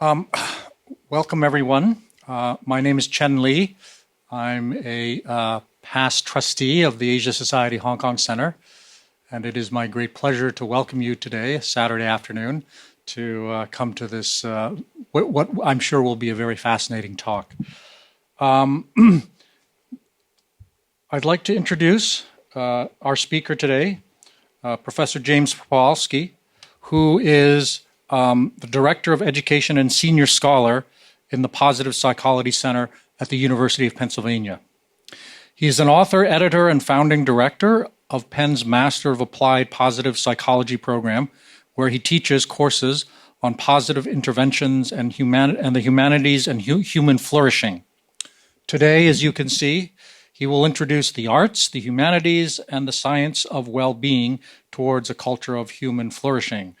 Um, Welcome, everyone. My name is Chen Li. I'm a past trustee of the Asia Society Hong Kong Center, and it is my great pleasure to welcome you today, Saturday afternoon, to come to this, what I'm sure will be a very fascinating talk. I'd like to introduce our speaker today, Professor James Pawelski, who is the Director of Education and Senior Scholar in the Positive Psychology Center at the University of Pennsylvania. He is an author, editor, and founding director of Penn's Master of Applied Positive Psychology program, where he teaches courses on positive interventions and the humanities and human flourishing. Today, as you can see, he will introduce the arts, the humanities, and the science of well-being towards a culture of human flourishing.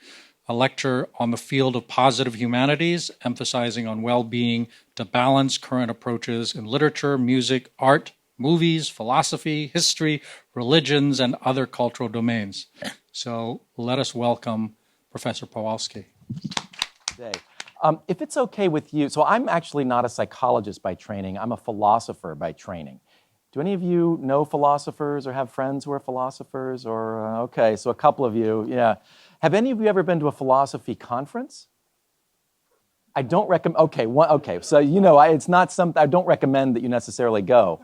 A lecture on the field of positive humanities, emphasizing on well-being to balance current approaches in literature, music, art, movies, philosophy, history, religions, and other cultural domains. So let us welcome Professor Pawelski. If it's okay with you, so I'm actually not a psychologist by training, I'm a philosopher by training. Do any of you know philosophers or have friends who are philosophers? Okay, so a couple of you, yeah. Have any of you ever been to a philosophy conference? I don't recommend, okay, so you know, it's not something, I don't recommend that you necessarily go.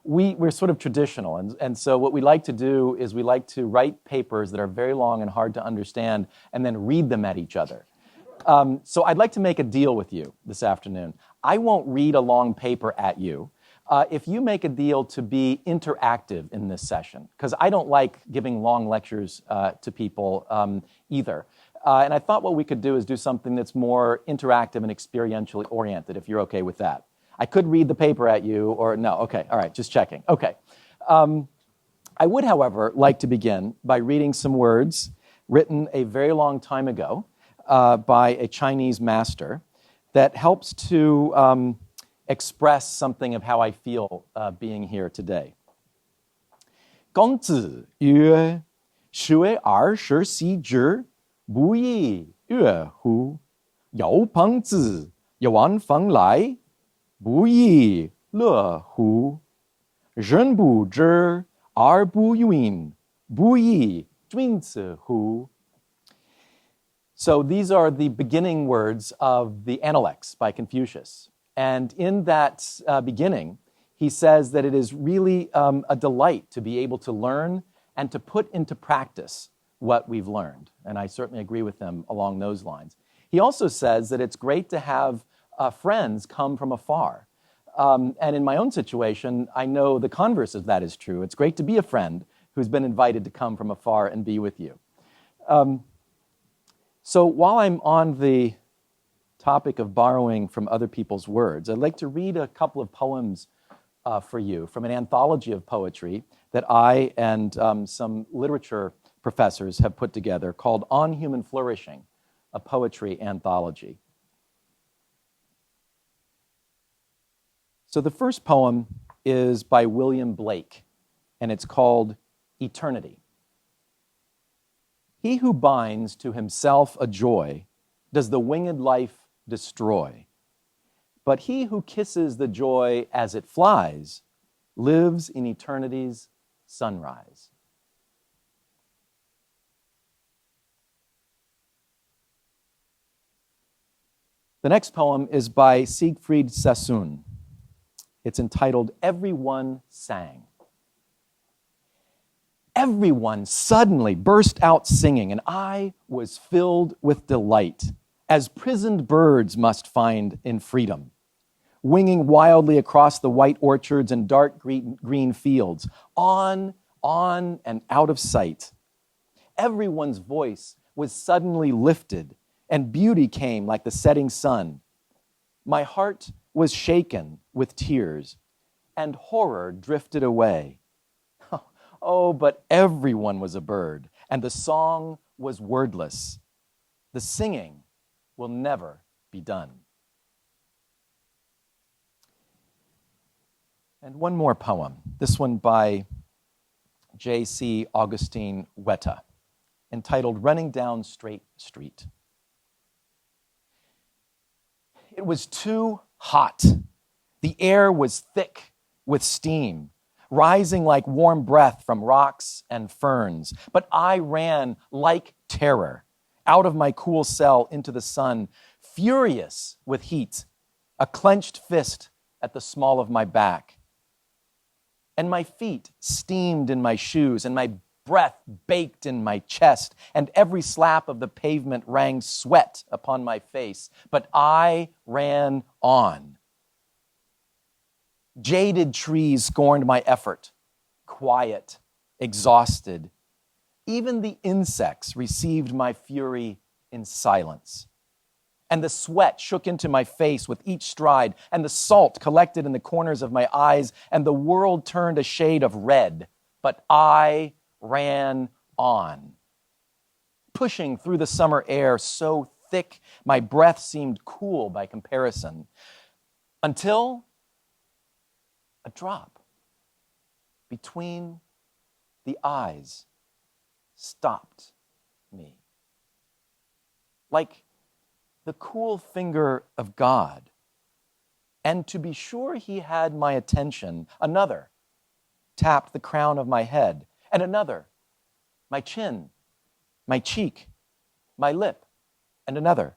We're sort of traditional, and so what we like to do is we like to write papers that are very long and hard to understand and then read them at each other. So I'd like to make a deal with you this afternoon. I won't read a long paper at you. If you make a deal to be interactive in this session, because I don't like giving long lectures to people either. And I thought what we could do is do something that's more interactive and experientially oriented, if you're okay with that. I could read the paper at you, or no, okay, all right, just checking. Okay. I would, however, like to begin by reading some words written a very long time ago by a Chinese master that helps to express something of how I feel being here today. 孔子曰：学而时习之，不亦乐乎？有朋自远方来，不亦乐乎？人不知而不愠，不亦君子乎? So these are the beginning words of the Analects by Confucius. And in that beginning, he says that it is really a delight to be able to learn and to put into practice what we've learned. And I certainly agree with him along those lines. He also says that it's great to have friends come from afar. And in my own situation, I know the converse of that is true. It's great to be a friend who's been invited to come from afar and be with you. So while I'm on the topic of borrowing from other people's words, I'd like to read a couple of poems for you from an anthology of poetry that I and some literature professors have put together called On Human Flourishing, a poetry anthology. So the first poem is by William Blake, and it's called Eternity. He who binds to himself a joy does the winged life destroy. But he who kisses the joy as it flies lives in eternity's sunrise. The next poem is by Siegfried Sassoon. It's entitled Everyone Sang. Everyone suddenly burst out singing, and I was filled with delight, as prisoned birds must find in freedom, winging wildly across the white orchards and dark green fields, on, and out of sight. Everyone's voice was suddenly lifted, and beauty came like the setting sun. My heart was shaken with tears, and horror drifted away. Oh, but everyone was a bird, and the song was wordless. The singing will never be done. And one more poem, this one by J.C. Augustine Weta, entitled Running Down Straight Street. It was too hot. The air was thick with steam, rising like warm breath from rocks and ferns. But I ran like terror out of my cool cell into the sun, furious with heat, a clenched fist at the small of my back. And my feet steamed in my shoes, and my breath baked in my chest, and every slap of the pavement rang sweat upon my face. But I ran on. Jaded trees scorned my effort, quiet, exhausted. Even the insects received my fury in silence. And the sweat shook into my face with each stride, and the salt collected in the corners of my eyes, and the world turned a shade of red. But I ran on, pushing through the summer air so thick my breath seemed cool by comparison, until a drop between the eyes stopped me. Like the cool finger of God. And to be sure he had my attention, another tapped the crown of my head, and another, my chin, my cheek, my lip, and another.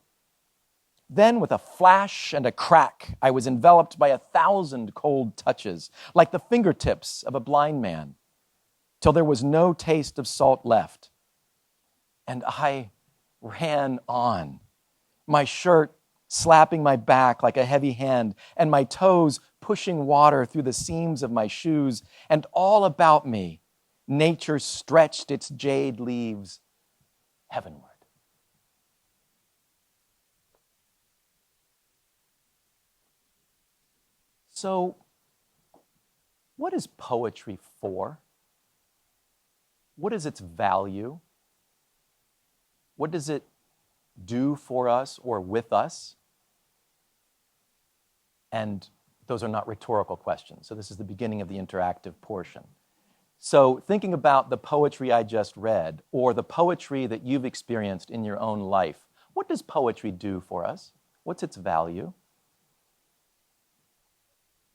Then, with a flash and a crack, I was enveloped by 1,000 cold touches, like the fingertips of a blind man, till there was no taste of salt left. And I ran on, my shirt slapping my back like a heavy hand, and my toes pushing water through the seams of my shoes, and all about me, nature stretched its jade leaves heavenward. So, what is poetry for? What is its value? What does it do for us or with us? And those are not rhetorical questions. So this is the beginning of the interactive portion. So thinking about the poetry I just read, or the poetry that you've experienced in your own life, what does poetry do for us? What's its value?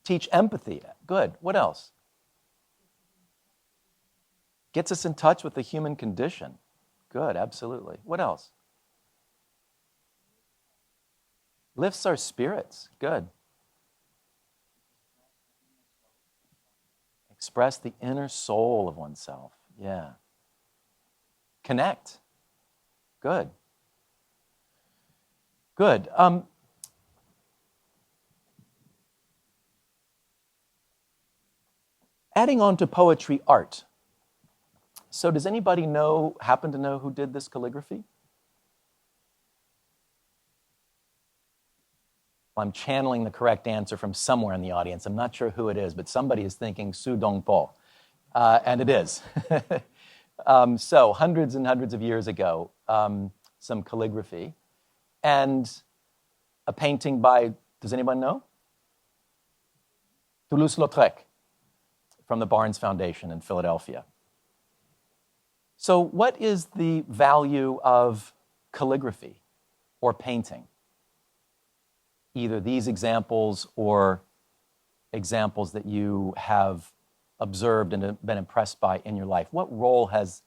Teach empathy. Good. What else? Gets us in touch with the human condition. Good, absolutely. What else? Lifts our spirits. Good. Express the inner soul of oneself. Yeah. Connect. Good. Good. Adding on to poetry, art. So does anybody happen to know who did this calligraphy? Well, I'm channeling the correct answer from somewhere in the audience. I'm not sure who it is, but somebody is thinking Su Dongpo. And it is. So hundreds and hundreds of years ago, some calligraphy. And a painting by, does anyone know? Toulouse-Lautrec from the Barnes Foundation in Philadelphia. So what is the value of calligraphy or painting? Either these examples or examples that you have observed and been impressed by in your life. What role has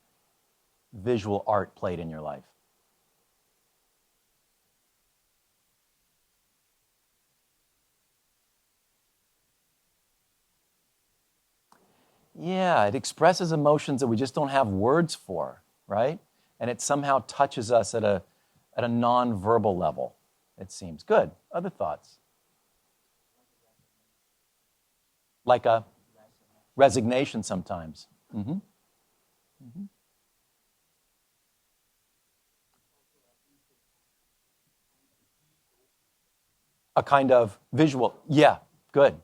visual art played in your life? Yeah, it expresses emotions that we just don't have words for, right? And it somehow touches us at a non-verbal level, it seems. Good. Other thoughts? Like a resignation sometimes. Mm-hmm. Mm-hmm. A kind of visual. Yeah, good,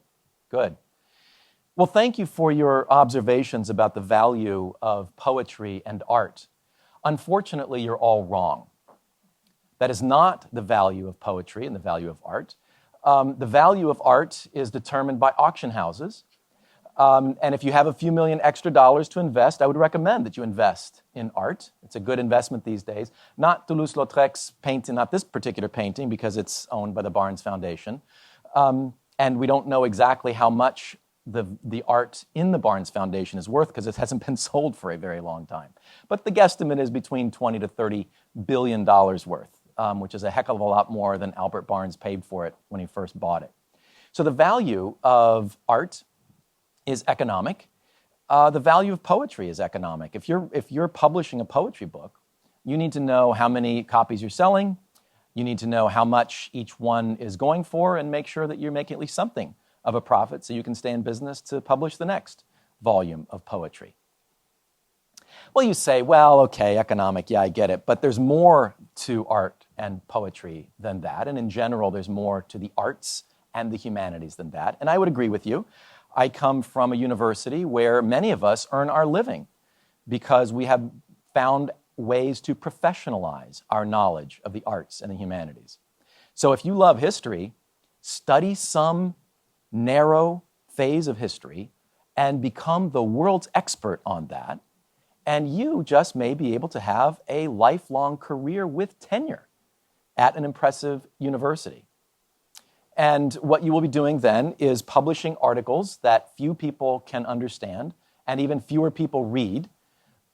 good. Well, thank you for your observations about the value of poetry and art. Unfortunately, you're all wrong. That is not the value of poetry and the value of art. The value of art is determined by auction houses. And if you have a few million extra dollars to invest, I would recommend that you invest in art. It's a good investment these days. Not Toulouse-Lautrec's painting, not this particular painting, because it's owned by the Barnes Foundation. And we don't know exactly how much the art in the Barnes Foundation is worth because it hasn't been sold for a very long time. But the guesstimate is between $20 to $30 billion worth, which is a heck of a lot more than Albert Barnes paid for it when he first bought it. So the value of art is economic. The value of poetry is economic. If you're publishing a poetry book, you need to know how many copies you're selling. You need to know how much each one is going for and make sure that you're making at least something of a profit so you can stay in business to publish the next volume of poetry. Well, you say, well, okay, economic, yeah, I get it, but there's more to art and poetry than that, and in general, there's more to the arts and the humanities than that, and I would agree with you. I come from a university where many of us earn our living because we have found ways to professionalize our knowledge of the arts and the humanities. So if you love history, study some narrow phase of history and become the world's expert on that, and you just may be able to have a lifelong career with tenure at an impressive university. And what you will be doing then is publishing articles that few people can understand and even fewer people read.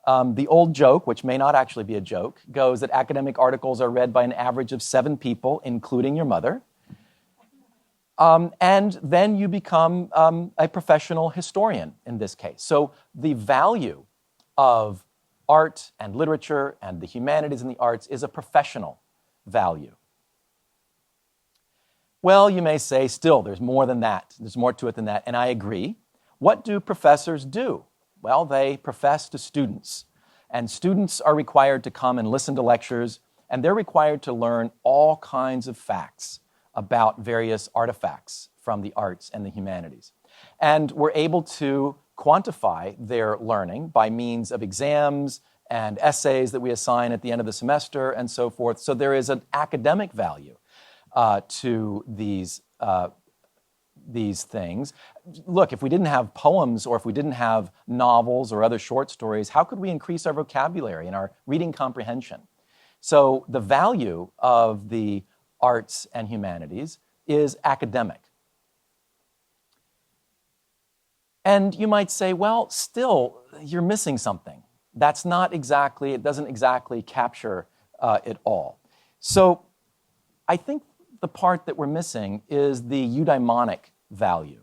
The old joke, which may not actually be a joke, goes that academic articles are read by an average of 7 people, including your mother. And then you become a professional historian in this case. So the value of art and literature and the humanities and the arts is a professional value. Well, you may say, still, there's more than that. There's more to it than that, and I agree. What do professors do? Well, they profess to students, and students are required to come and listen to lectures, and they're required to learn all kinds of facts about various artifacts from the arts and the humanities. And we're able to quantify their learning by means of exams and essays that we assign at the end of the semester and so forth. So there is an academic value to these things. Look, if we didn't have poems or if we didn't have novels or other short stories, how could we increase our vocabulary and our reading comprehension? So the value of the arts and humanities is academic. And you might say, well, still, you're missing something. That's not exactly, it doesn't exactly capture it all. So I think the part that we're missing is the eudaimonic value,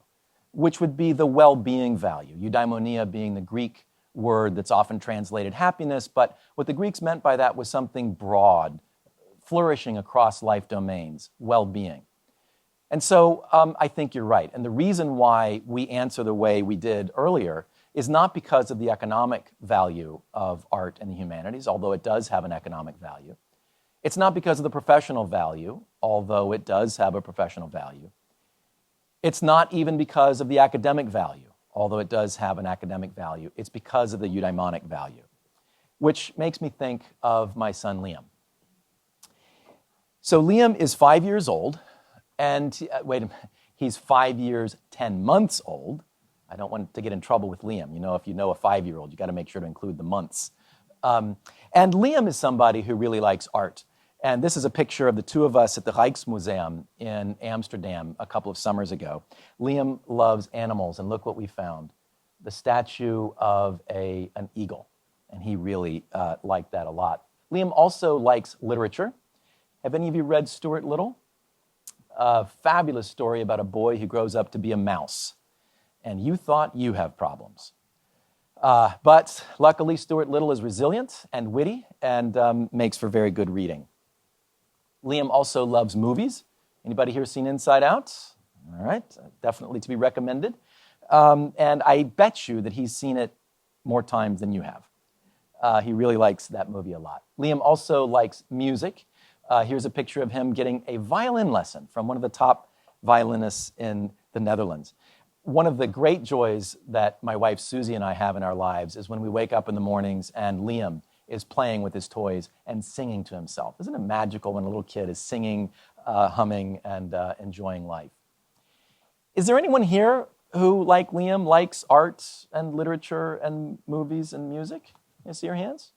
which would be the well-being value. Eudaimonia being the Greek word that's often translated happiness, but what the Greeks meant by that was something broad, flourishing across life domains, well-being. And so I think you're right. And the reason why we answer the way we did earlier is not because of the economic value of art and the humanities, although it does have an economic value. It's not because of the professional value, although it does have a professional value. It's not even because of the academic value, although it does have an academic value. It's because of the eudaimonic value, which makes me think of my son Liam. So Liam is 5 years old, and he's 5 years, 10 months old. I don't want to get in trouble with Liam. You know, if you know a 5-year-old, you got to make sure to include the months. And Liam is somebody who really likes art. And this is a picture of the two of us at the Rijksmuseum in Amsterdam a couple of summers ago. Liam loves animals, and look what we found. The statue of an eagle, and he really liked that a lot. Liam also likes literature. Have any of you read Stuart Little? A fabulous story about a boy who grows up to be a mouse. And you thought you have problems. But luckily, Stuart Little is resilient and witty and makes for very good reading. Liam also loves movies. Anybody here seen Inside Out? All right, definitely to be recommended. And I bet you that he's seen it more times than you have. He really likes that movie a lot. Liam also likes music. Here's a picture of him getting a violin lesson from one of the top violinists in the Netherlands. One of the great joys that my wife Susie and I have in our lives is when we wake up in the mornings and Liam is playing with his toys and singing to himself. Isn't it magical when a little kid is singing, humming, and enjoying life? Is there anyone here who, like Liam, likes art and literature and movies and music? Can I see your hands?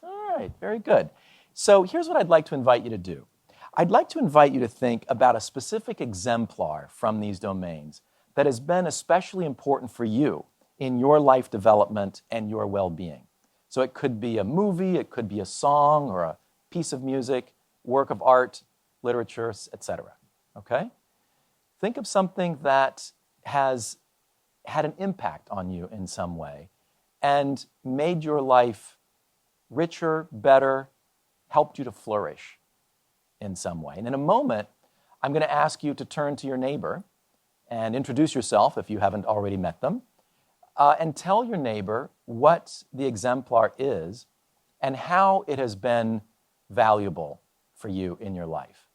All right, very good. So here's what I'd like to invite you to do. I'd like to invite you to think about a specific exemplar from these domains that has been especially important for you in your life development and your well-being. So it could be a movie, it could be a song or a piece of music, work of art, literature, etc. Okay? Think of something that has had an impact on you in some way and made your life richer, better, helped you to flourish in some way. And in a moment, I'm going to ask you to turn to your neighbor and introduce yourself if you haven't already met them, and tell your neighbor what the exemplar is and how it has been valuable for you in your life.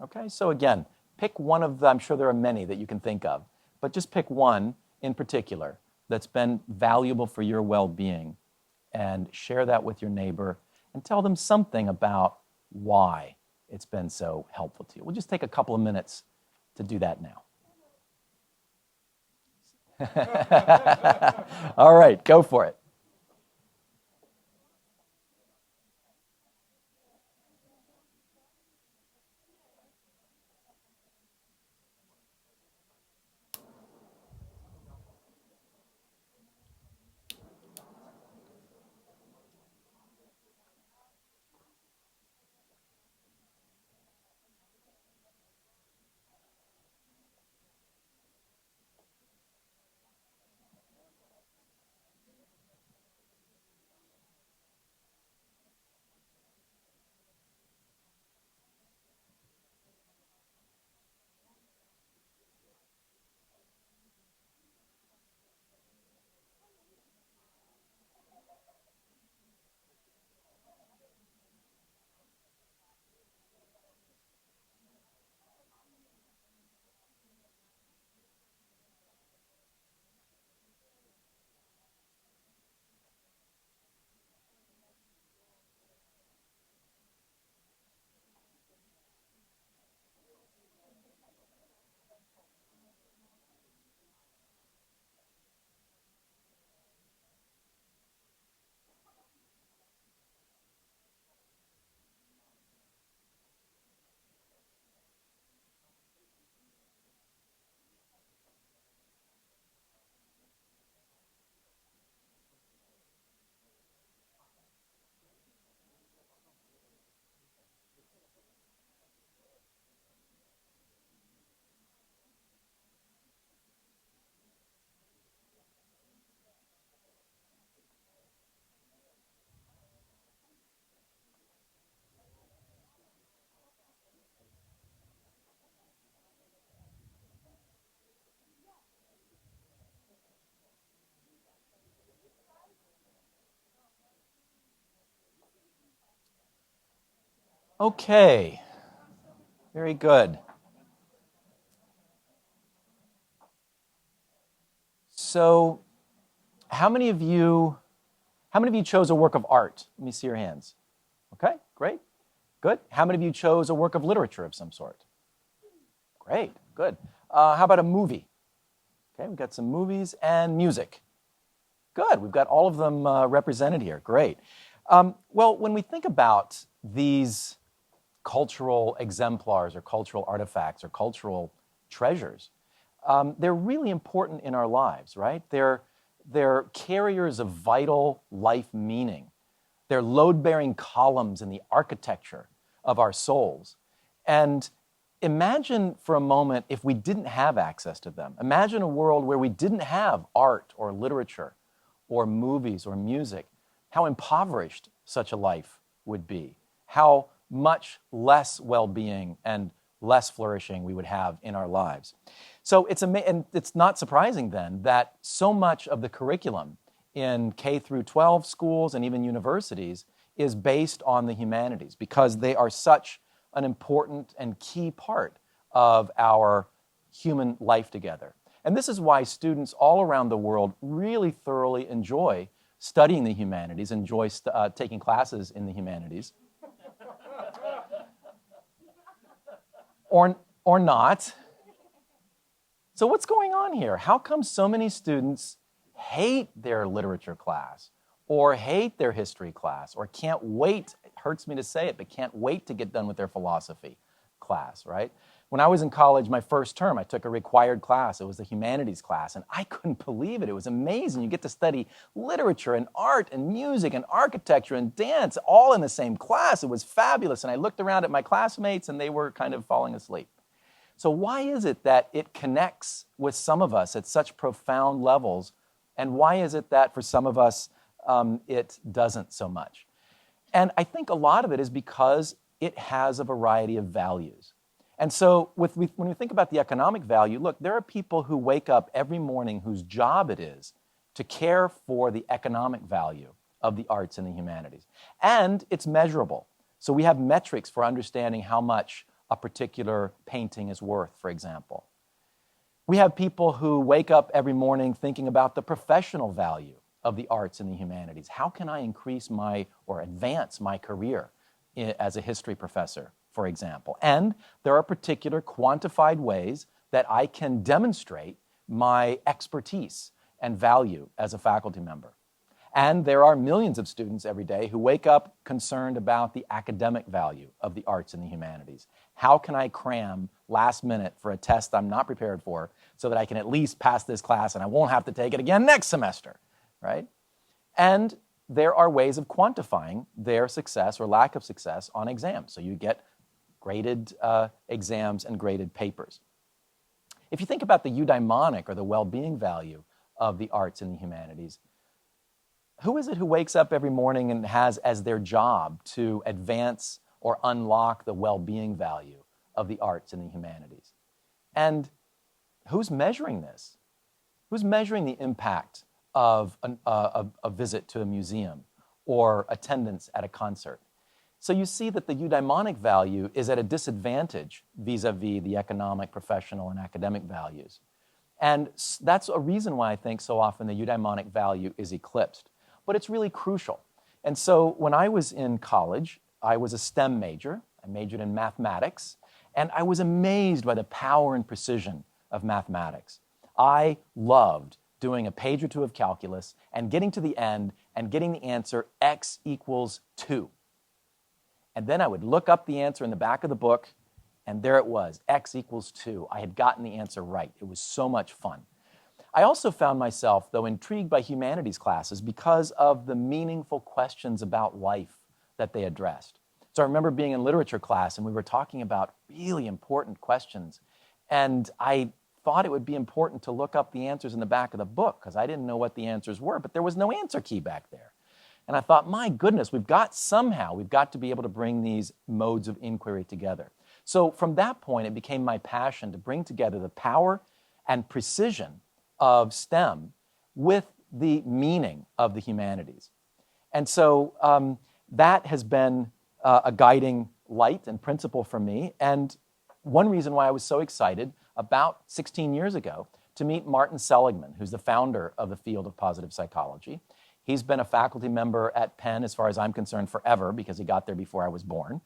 Okay, so again, pick one of them. I'm sure there are many that you can think of, but just pick one in particular that's been valuable for your well-being and share that with your neighbor and tell them something about why it's been so helpful to you. We'll just take a couple of minutes to do that now. All right, go for it. Okay, very good. So, how many of you chose a work of art? Let me see your hands. Okay, great, good. How many of you chose a work of literature of some sort? Great, good. How about a movie? Okay, we've got some movies and music. Good, we've got all of them represented here. Great. Well, when we think about these cultural exemplars or cultural artifacts or cultural treasures, they're really important in our lives, right? They're carriers of vital life meaning. They're load-bearing columns in the architecture of our souls. And imagine for a moment if we didn't have access to them. Imagine a world where we didn't have art or literature or movies or music. How impoverished such a life would be. How much less well-being and less flourishing we would have in our lives. So and it's not surprising then that so much of the curriculum in K through 12 schools and even universities is based on the humanities because they are such an important and key part of our human life together. And this is why students all around the world really thoroughly enjoy studying the humanities, enjoy taking classes in the humanities. Or not. So what's going on here? How come so many students hate their literature class or hate their history class or can't wait, it hurts me to say it, but can't wait to get done with their philosophy class, right? When I was in college, my first term, I took a required class. It was the Humanities class, and I couldn't believe it. It was amazing. You get to study literature and art and music and architecture and dance all in the same class. It was fabulous, and I looked around at my classmates, and they were kind of falling asleep. So why is it that it connects with some of us at such profound levels, and why is it that for some of us it doesn't so much? And I think a lot of it is because it has a variety of values. And so when we think about the economic value, look, there are people who wake up every morning whose job it is to care for the economic value of the arts and the humanities. And it's measurable. So we have metrics for understanding how much a particular painting is worth, for example. We have people who wake up every morning thinking about the professional value of the arts and the humanities. How can I increase or advance my career as a history professor, for example? And there are particular quantified ways that I can demonstrate my expertise and value as a faculty member. And there are millions of students every day who wake up concerned about the academic value of the arts and the humanities. How can I cram last minute for a test I'm not prepared for so that I can at least pass this class and I won't have to take it again next semester, right? And there are ways of quantifying their success or lack of success on exams. So you get graded exams and graded papers. If you think about the eudaimonic or the well-being value of the arts and the humanities, who is it who wakes up every morning and has as their job to advance or unlock the well-being value of the arts and the humanities? And who's measuring this? Who's measuring the impact of a visit to a museum or attendance at a concert? So you see that the eudaimonic value is at a disadvantage vis-a-vis the economic, professional, and academic values. And that's a reason why I think so often the eudaimonic value is eclipsed. But it's really crucial. And so when I was in college, I was a STEM major. I majored in mathematics, and I was amazed by the power and precision of mathematics. I loved doing a page or two of calculus and getting to the end and getting the answer x equals 2. And then I would look up the answer in the back of the book, and there it was, x equals 2. I had gotten the answer right. It was so much fun. I also found myself, though, intrigued by humanities classes because of the meaningful questions about life that they addressed. So I remember being in literature class, and we were talking about really important questions. And I thought it would be important to look up the answers in the back of the book because I didn't know what the answers were, but there was no answer key back there. And I thought, my goodness, we've got to be able to bring these modes of inquiry together. So from that point, it became my passion to bring together the power and precision of STEM with the meaning of the humanities. And so that has been a guiding light and principle for me. And one reason why I was so excited about 16 years ago to meet Martin Seligman, who's the founder of the field of positive psychology. He's been a faculty member at Penn, as far as I'm concerned, forever, because he got there before I was born.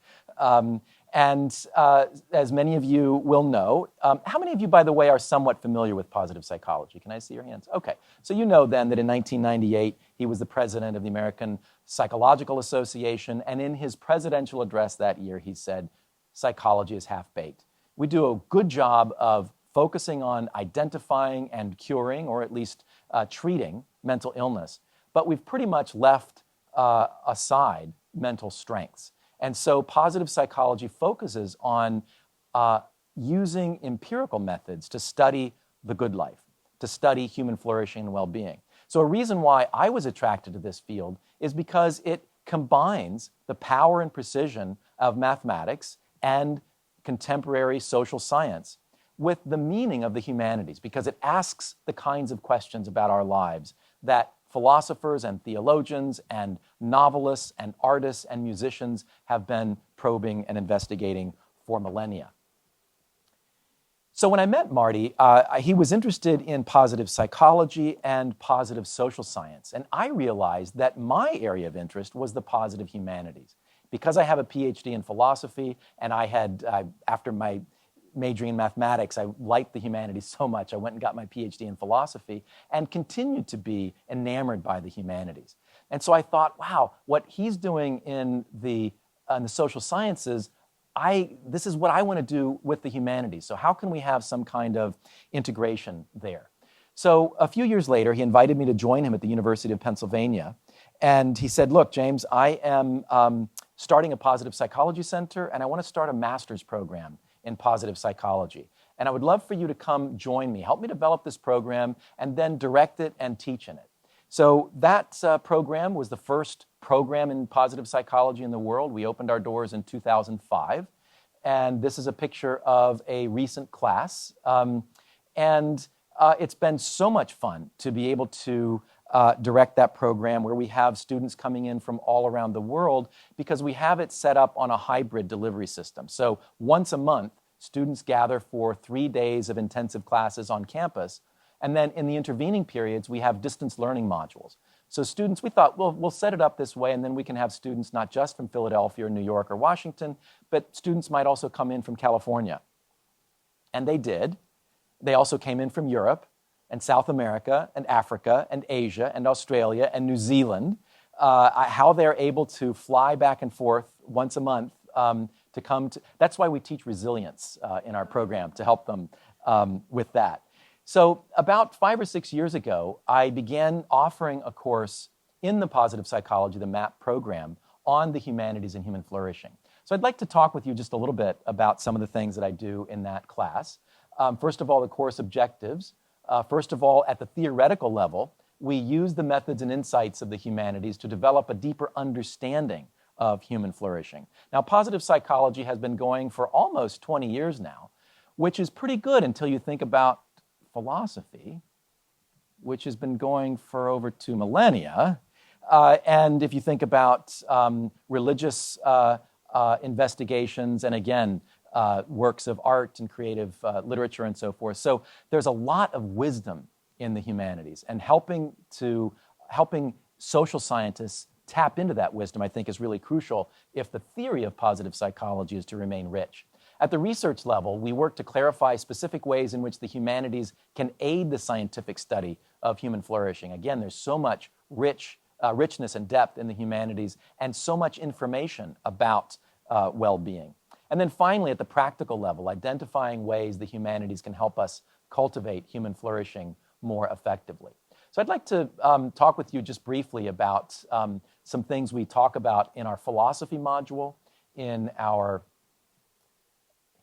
And as many of you will know, how many of you, by the way, are somewhat familiar with positive psychology? Can I see your hands? Okay. So you know then that in 1998, he was the president of the American Psychological Association, and in his presidential address that year, he said, psychology is half-baked. We do a good job of focusing on identifying and curing, or at least treating, mental illness, but we've pretty much left aside mental strengths. And so positive psychology focuses on using empirical methods to study the good life, to study human flourishing and well-being. So a reason why I was attracted to this field is because it combines the power and precision of mathematics and contemporary social science with the meaning of the humanities, because it asks the kinds of questions about our lives that philosophers and theologians and novelists and artists and musicians have been probing and investigating for millennia. So when I met Marty, he was interested in positive psychology and positive social science. And I realized that my area of interest was the positive humanities. Because I have a PhD in philosophy, and I had, after my majoring in mathematics, I liked the humanities so much, I went and got my PhD in philosophy and continued to be enamored by the humanities. And so I thought, wow, what he's doing in the social sciences, this is what I want to do with the humanities. So how can we have some kind of integration there? So a few years later, he invited me to join him at the University of Pennsylvania. And he said, look, James, I am starting a positive psychology center, and I want to start a master's program in positive psychology. And I would love for you to come join me, help me develop this program, and then direct it and teach in it. So that program was the first program in positive psychology in the world. We opened our doors in 2005. And this is a picture of a recent class. It's been so much fun to be able to direct that program where we have students coming in from all around the world because we have it set up on a hybrid delivery system. So once a month, students gather for 3 days of intensive classes on campus. And then in the intervening periods, we have distance learning modules. So students, we thought, well, we'll set it up this way, and then we can have students not just from Philadelphia or New York or Washington, but students might also come in from California. And they did. They also came in from Europe and South America and Africa and Asia and Australia and New Zealand. How they're able to fly back and forth once a month to come to... That's why we teach resilience in our program, to help them with that. So about 5 or 6 years ago, I began offering a course in the positive psychology, the MAP program, on the humanities and human flourishing. So I'd like to talk with you just a little bit about some of the things that I do in that class. First of all, the course objectives. First of all, at the theoretical level, we use the methods and insights of the humanities to develop a deeper understanding of human flourishing. Now, positive psychology has been going for almost 20 years now, which is pretty good until you think about philosophy, which has been going for over 2 millennia. And if you think about religious investigations and, again, works of art and creative literature and so forth. So there's a lot of wisdom in the humanities, and helping social scientists tap into that wisdom, I think, is really crucial if the theory of positive psychology is to remain rich. At the research level, we work to clarify specific ways in which the humanities can aid the scientific study of human flourishing. Again, there's so much richness and depth in the humanities, and so much information about well-being. And then finally, at the practical level, identifying ways the humanities can help us cultivate human flourishing more effectively. So I'd like to talk with you just briefly about some things we talk about in our philosophy module, in our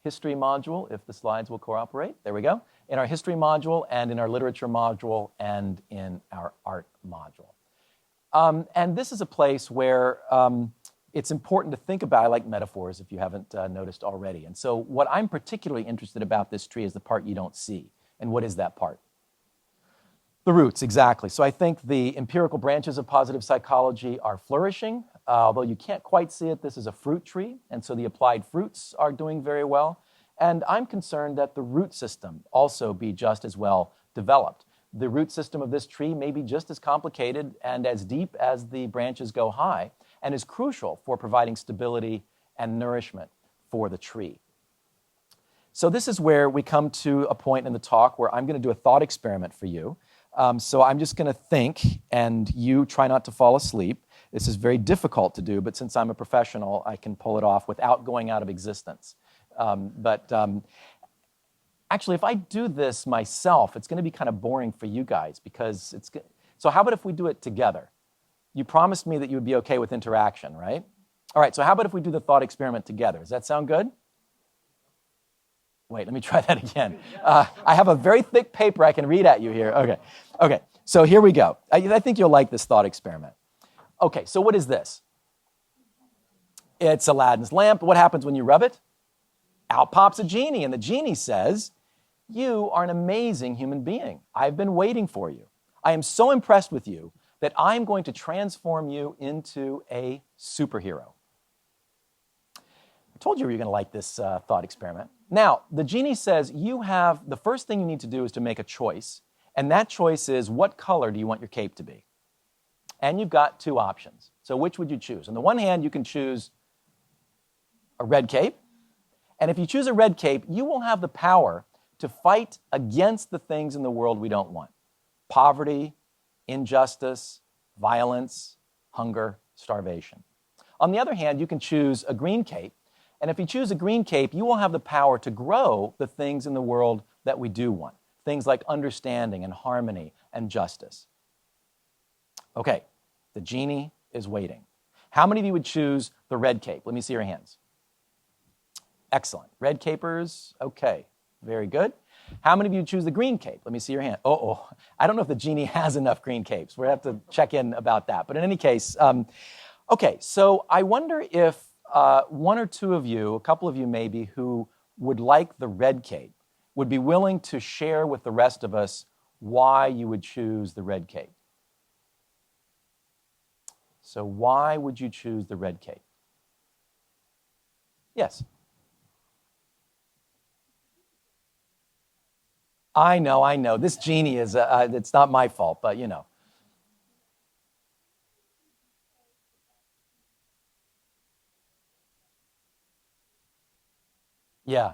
history module, if the slides will cooperate. There we go. In our history module, and in our literature module, and in our art module. And this is a place where it's important to think about. I like metaphors, if you haven't noticed already. And so what I'm particularly interested about this tree is the part you don't see. And what is that part? The roots, exactly. So I think the empirical branches of positive psychology are flourishing. Although you can't quite see it, this is a fruit tree. And so the applied fruits are doing very well. And I'm concerned that the root system also be just as well developed. The root system of this tree may be just as complicated and as deep as the branches go high, and is crucial for providing stability and nourishment for the tree. So this is where we come to a point in the talk where I'm going to do a thought experiment for you. So I'm just going to think, and you try not to fall asleep. This is very difficult to do, but since I'm a professional, I can pull it off without going out of existence. Actually, if I do this myself, it's going to be kind of boring for you guys, because it's... So how about if we do it together? You promised me that you would be okay with interaction, right? All right, so how about if we do the thought experiment together? Does that sound good? Wait, let me try that again. I have a very thick paper I can read at you here. Okay, so here we go. I think you'll like this thought experiment. Okay, so what is this? It's Aladdin's lamp. What happens when you rub it? Out pops a genie, and the genie says, "You are an amazing human being. I've been waiting for you. I am so impressed with you that I'm going to transform you into a superhero." I told you were going to like this thought experiment. Now, the genie says the first thing you need to do is to make a choice, and that choice is, what color do you want your cape to be? And you've got 2 options. So which would you choose? On the one hand, you can choose a red cape, And if you choose a red cape, you will have the power to fight against the things in the world we don't want. Poverty, injustice, violence, hunger, starvation. On the other hand, you can choose a green cape. And if you choose a green cape, you will have the power to grow the things in the world that we do want. Things like understanding and harmony and justice. Okay, the genie is waiting. How many of you would choose the red cape? Let me see your hands. Excellent. Red capers, okay, very good. How many of you choose the green cape? Let me see your hand. I don't know if the genie has enough green capes. We'll have to check in about that. But in any case, okay, so I wonder if one or two of you, a couple of you maybe, who would like the red cape, would be willing to share with the rest of us why you would choose the red cape. So why would you choose the red cape? Yes. I know. This genie is, it's not my fault, but you know. Yeah.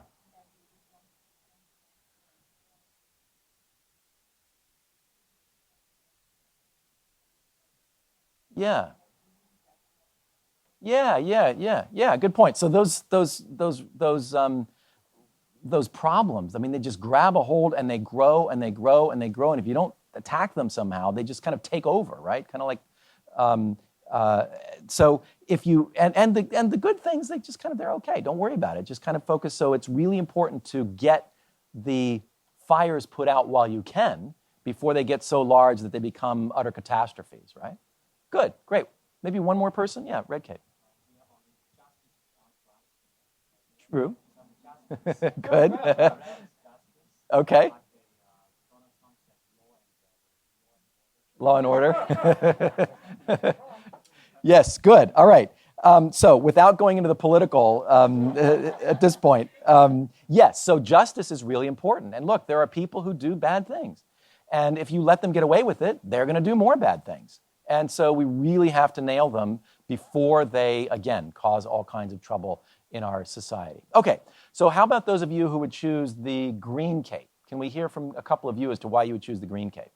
Yeah. Yeah. Good point. So those problems, I mean, they just grab a hold and they grow and they grow and they grow. And if you don't attack them somehow, they just kind of take over, right? Kind of like, so if you, and the good things, they just kind of, they're okay. Don't worry about it. Just kind of focus. So it's really important to get the fires put out while you can before they get so large that they become utter catastrophes, right? Good, great. Maybe one more person? Yeah, red cape. True. Good. Okay. Law and order. Yes, good. All right. So without going into the political at this point, yes, so justice is really important. And look, there are people who do bad things. And if you let them get away with it, they're going to do more bad things. And so we really have to nail them before they, again, cause all kinds of trouble in our society. Okay, so how about those of you who would choose the green cape? Can we hear from a couple of you as to why you would choose the green cape?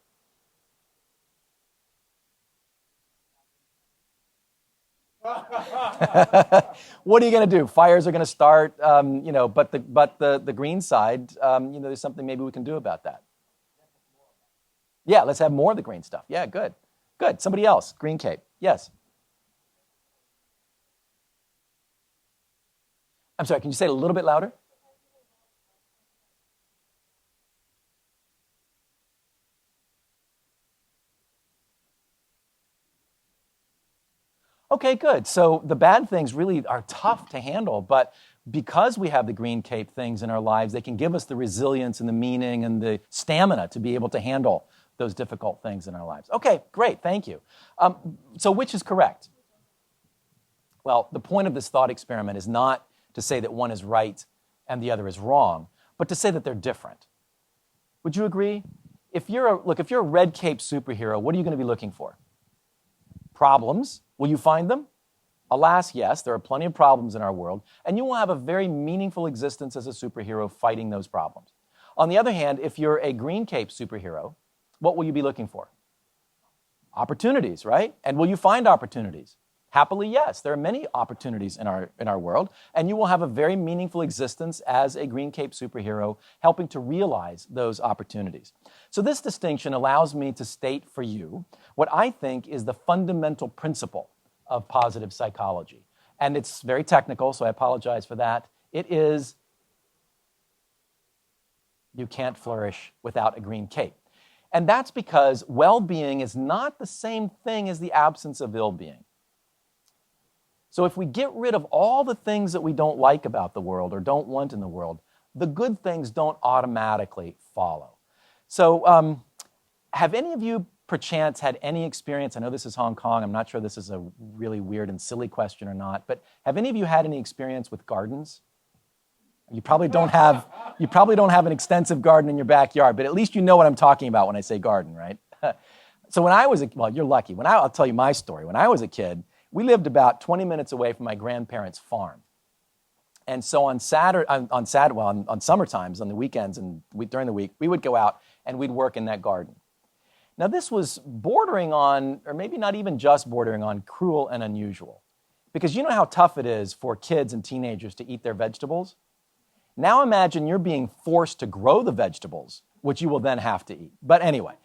What are you going to do? Fires are going to start, but the green side, there's something maybe we can do about that. Yeah, let's have more of the green stuff. Yeah, good. Good. Somebody else, green cape. Yes. I'm sorry, can you say it a little bit louder? Okay, good. So the bad things really are tough to handle, but because we have the green cape things in our lives, they can give us the resilience and the meaning and the stamina to be able to handle those difficult things in our lives. Okay, great, thank you. So which is correct? Well, the point of this thought experiment is not to say that one is right and the other is wrong, but to say that they're different. Would you agree? If you're a red cape superhero, what are you going to be looking for? Problems. Will you find them? Alas, yes, there are plenty of problems in our world, and you will have a very meaningful existence as a superhero fighting those problems. On the other hand, if you're a green cape superhero, what will you be looking for? Opportunities, right? And will you find opportunities? Happily, yes. There are many opportunities in our world, and you will have a very meaningful existence as a green cape superhero helping to realize those opportunities. So this distinction allows me to state for you what I think is the fundamental principle of positive psychology. And it's very technical, so I apologize for that. It is, you can't flourish without a green cape. And that's because well-being is not the same thing as the absence of ill-being. So if we get rid of all the things that we don't like about the world or don't want in the world, the good things don't automatically follow. So have any of you perchance had any experience, I know this is Hong Kong, I'm not sure this is a really weird and silly question or not, but have any of you had any experience with gardens? You probably don't have an extensive garden in your backyard, but at least you know what I'm talking about when I say garden, right? So when I was you're lucky. I'll tell you my story. When I was a kid, we lived about 20 minutes away from my grandparents' farm. And so on summer times, on the weekends and during the week, we would go out and we'd work in that garden. Now this was bordering on, or maybe not even just bordering on, cruel and unusual. Because you know how tough it is for kids and teenagers to eat their vegetables? Now imagine you're being forced to grow the vegetables, which you will then have to eat. But anyway,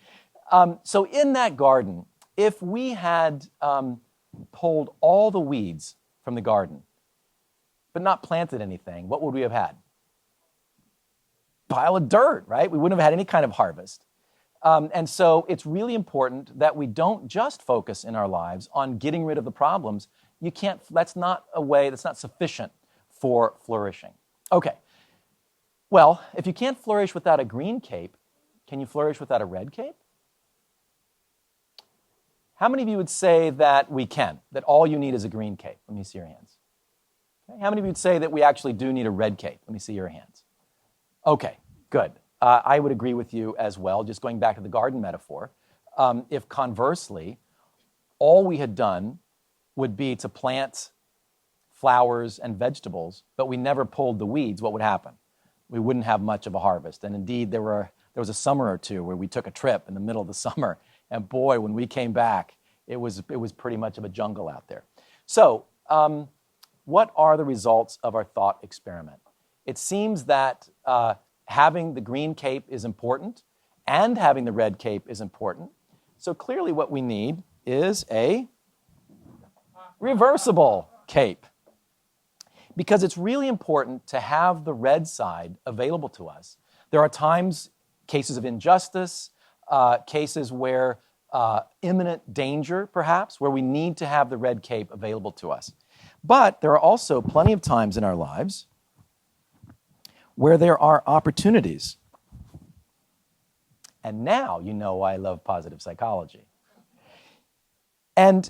so in that garden, if we had pulled all the weeds from the garden, but not planted anything, what would we have had? Pile of dirt, right? We wouldn't have had any kind of harvest. And so it's really important that we don't just focus in our lives on getting rid of the problems. That's not sufficient for flourishing. Okay, well, if you can't flourish without a green cape, can you flourish without a red cape? How many of you would say that we can, that all you need is a green cape? Let me see your hands. Okay. How many of you would say that we actually do need a red cape? Let me see your hands. Okay, good. I would agree with you as well, just going back to the garden metaphor. If conversely, all we had done would be to plant flowers and vegetables, but we never pulled the weeds, what would happen? We wouldn't have much of a harvest. And indeed, there was a summer or two where we took a trip in the middle of the summer, and boy, when we came back, it was pretty much of a jungle out there. So, what are the results of our thought experiment? It seems that having the green cape is important, and having the red cape is important. So clearly what we need is a reversible cape. Because it's really important to have the red side available to us. There are times, cases of injustice, cases where imminent danger, perhaps, where we need to have the red cape available to us. But there are also plenty of times in our lives where there are opportunities. And now you know why I love positive psychology. And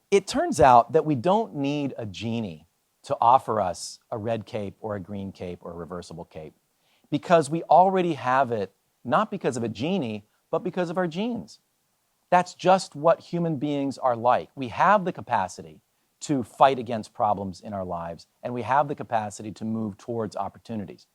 it turns out that we don't need a genie to offer us a red cape or a green cape or a reversible cape, because we already have it, not because of a genie, but because of our genes. That's just what human beings are like. We have the capacity to fight against problems in our lives, and we have the capacity to move towards opportunities.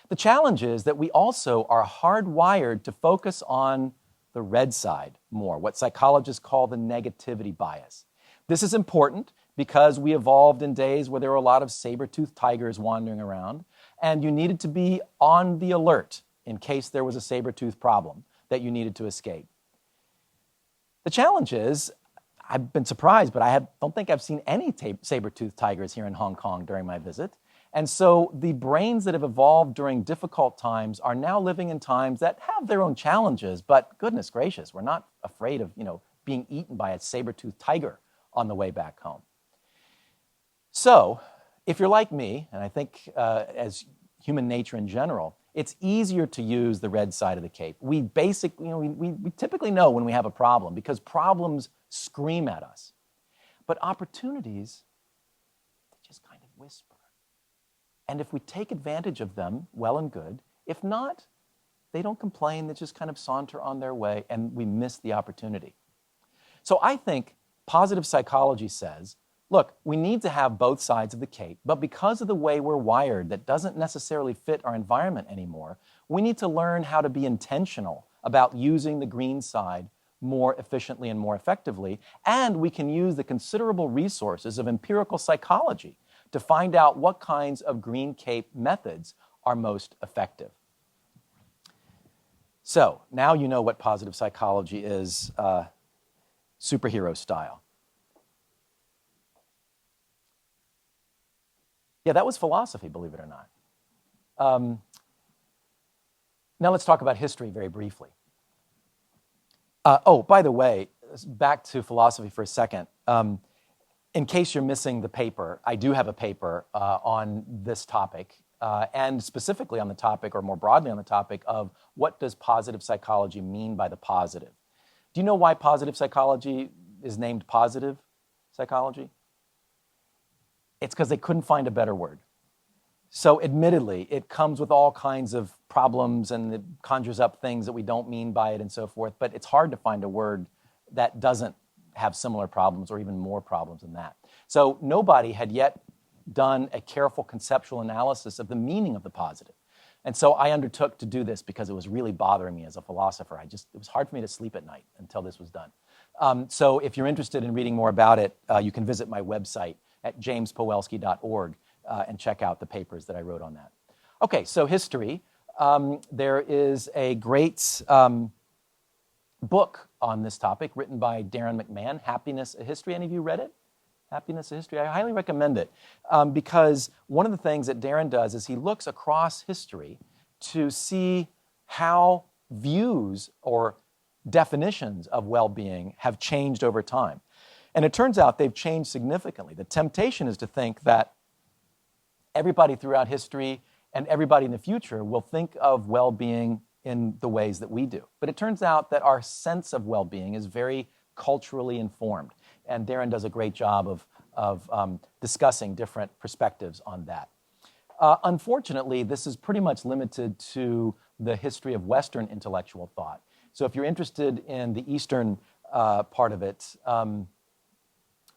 The challenge is that we also are hardwired to focus on the red side more, what psychologists call the negativity bias. This is important because we evolved in days where there were a lot of saber-toothed tigers wandering around, and you needed to be on the alert in case there was a saber-tooth problem that you needed to escape. The challenge is, I've been surprised, but I don't think I've seen any saber-toothed tigers here in Hong Kong during my visit. And so the brains that have evolved during difficult times are now living in times that have their own challenges, but goodness gracious, we're not afraid of, being eaten by a saber-toothed tiger on the way back home. So, if you're like me, and I think as human nature in general, it's easier to use the red side of the cape. We typically know when we have a problem because problems scream at us. But opportunities, they just kind of whisper. And if we take advantage of them, well and good. If not, they don't complain, they just kind of saunter on their way and we miss the opportunity. So I think positive psychology says, look, we need to have both sides of the cape, but because of the way we're wired that doesn't necessarily fit our environment anymore, we need to learn how to be intentional about using the green side more efficiently and more effectively, and we can use the considerable resources of empirical psychology to find out what kinds of green cape methods are most effective. So, now you know what positive psychology is, superhero style. Yeah, that was philosophy, believe it or not. Now let's talk about history very briefly. By the way, back to philosophy for a second. In case you're missing the paper, I do have a paper on this topic, and specifically on the topic, or more broadly on the topic, of what does positive psychology mean by the positive? Do you know why positive psychology is named positive psychology? It's because they couldn't find a better word. So admittedly, it comes with all kinds of problems and it conjures up things that we don't mean by it and so forth, but it's hard to find a word that doesn't have similar problems or even more problems than that. So nobody had yet done a careful conceptual analysis of the meaning of the positive. And so I undertook to do this because it was really bothering me as a philosopher. It was hard for me to sleep at night until this was done. So if you're interested in reading more about it, you can visit my website at jamespawelski.org and check out the papers that I wrote on that. Okay, so history. There is a great book on this topic written by Darren McMahon, Happiness, a History. Any of you read it? Happiness, a History. I highly recommend it because one of the things that Darren does is he looks across history to see how views or definitions of well-being have changed over time. And it turns out they've changed significantly. The temptation is to think that everybody throughout history and everybody in the future will think of well-being in the ways that we do. But it turns out that our sense of well-being is very culturally informed. And Darren does a great job of discussing different perspectives on that. Unfortunately, this is pretty much limited to the history of Western intellectual thought. So if you're interested in the Eastern part of it,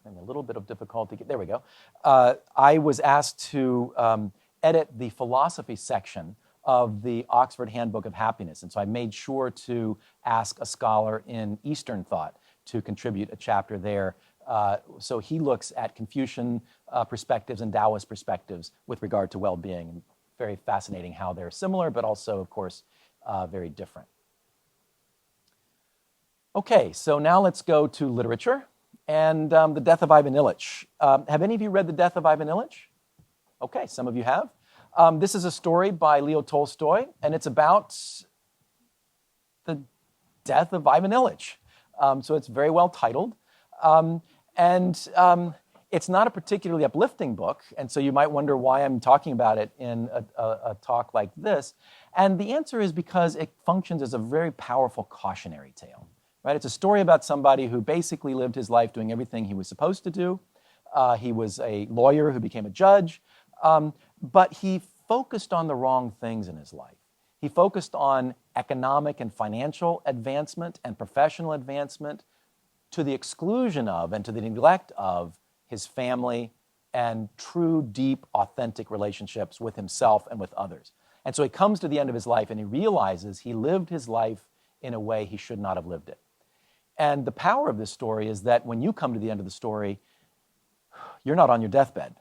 having a little bit of difficulty. There we go. I was asked to edit the philosophy section of the Oxford Handbook of Happiness. And so I made sure to ask a scholar in Eastern thought to contribute a chapter there. So he looks at Confucian perspectives and Taoist perspectives with regard to well-being. Very fascinating how they're similar, but also, of course, very different. Okay, so now let's go to literature and The Death of Ivan Ilyich. Have any of you read The Death of Ivan Ilyich? Okay, some of you have. This is a story by Leo Tolstoy, and it's about the death of Ivan Ilyich. So it's very well titled. It's not a particularly uplifting book, and so you might wonder why I'm talking about it in a talk like this. And the answer is because it functions as a very powerful cautionary tale. Right? It's a story about somebody who basically lived his life doing everything he was supposed to do. He was a lawyer who became a judge, but he focused on the wrong things in his life. He focused on economic and financial advancement and professional advancement to the exclusion of and to the neglect of his family and true, deep, authentic relationships with himself and with others. And so he comes to the end of his life and he realizes he lived his life in a way he should not have lived it. And the power of this story is that when you come to the end of the story, you're not on your deathbed.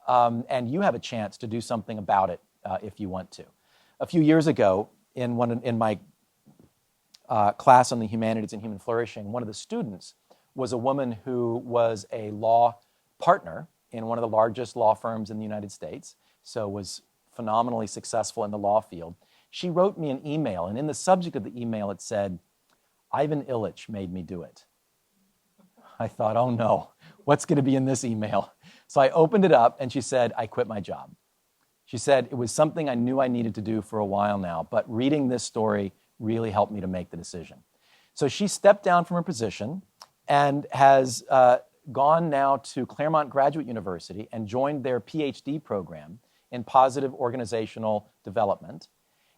And you have a chance to do something about it if you want to. A few years ago, in my class on the Humanities and Human Flourishing, one of the students was a woman who was a law partner in one of the largest law firms in the United States, so was phenomenally successful in the law field. She wrote me an email, and in the subject of the email it said, "Ivan Ilyich made me do it." I thought, oh no, what's going to be in this email? So I opened it up, and she said, "I quit my job." She said, "It was something I knew I needed to do for a while now, but reading this story really helped me to make the decision." So she stepped down from her position and has gone now to Claremont Graduate University and joined their PhD program in positive organizational development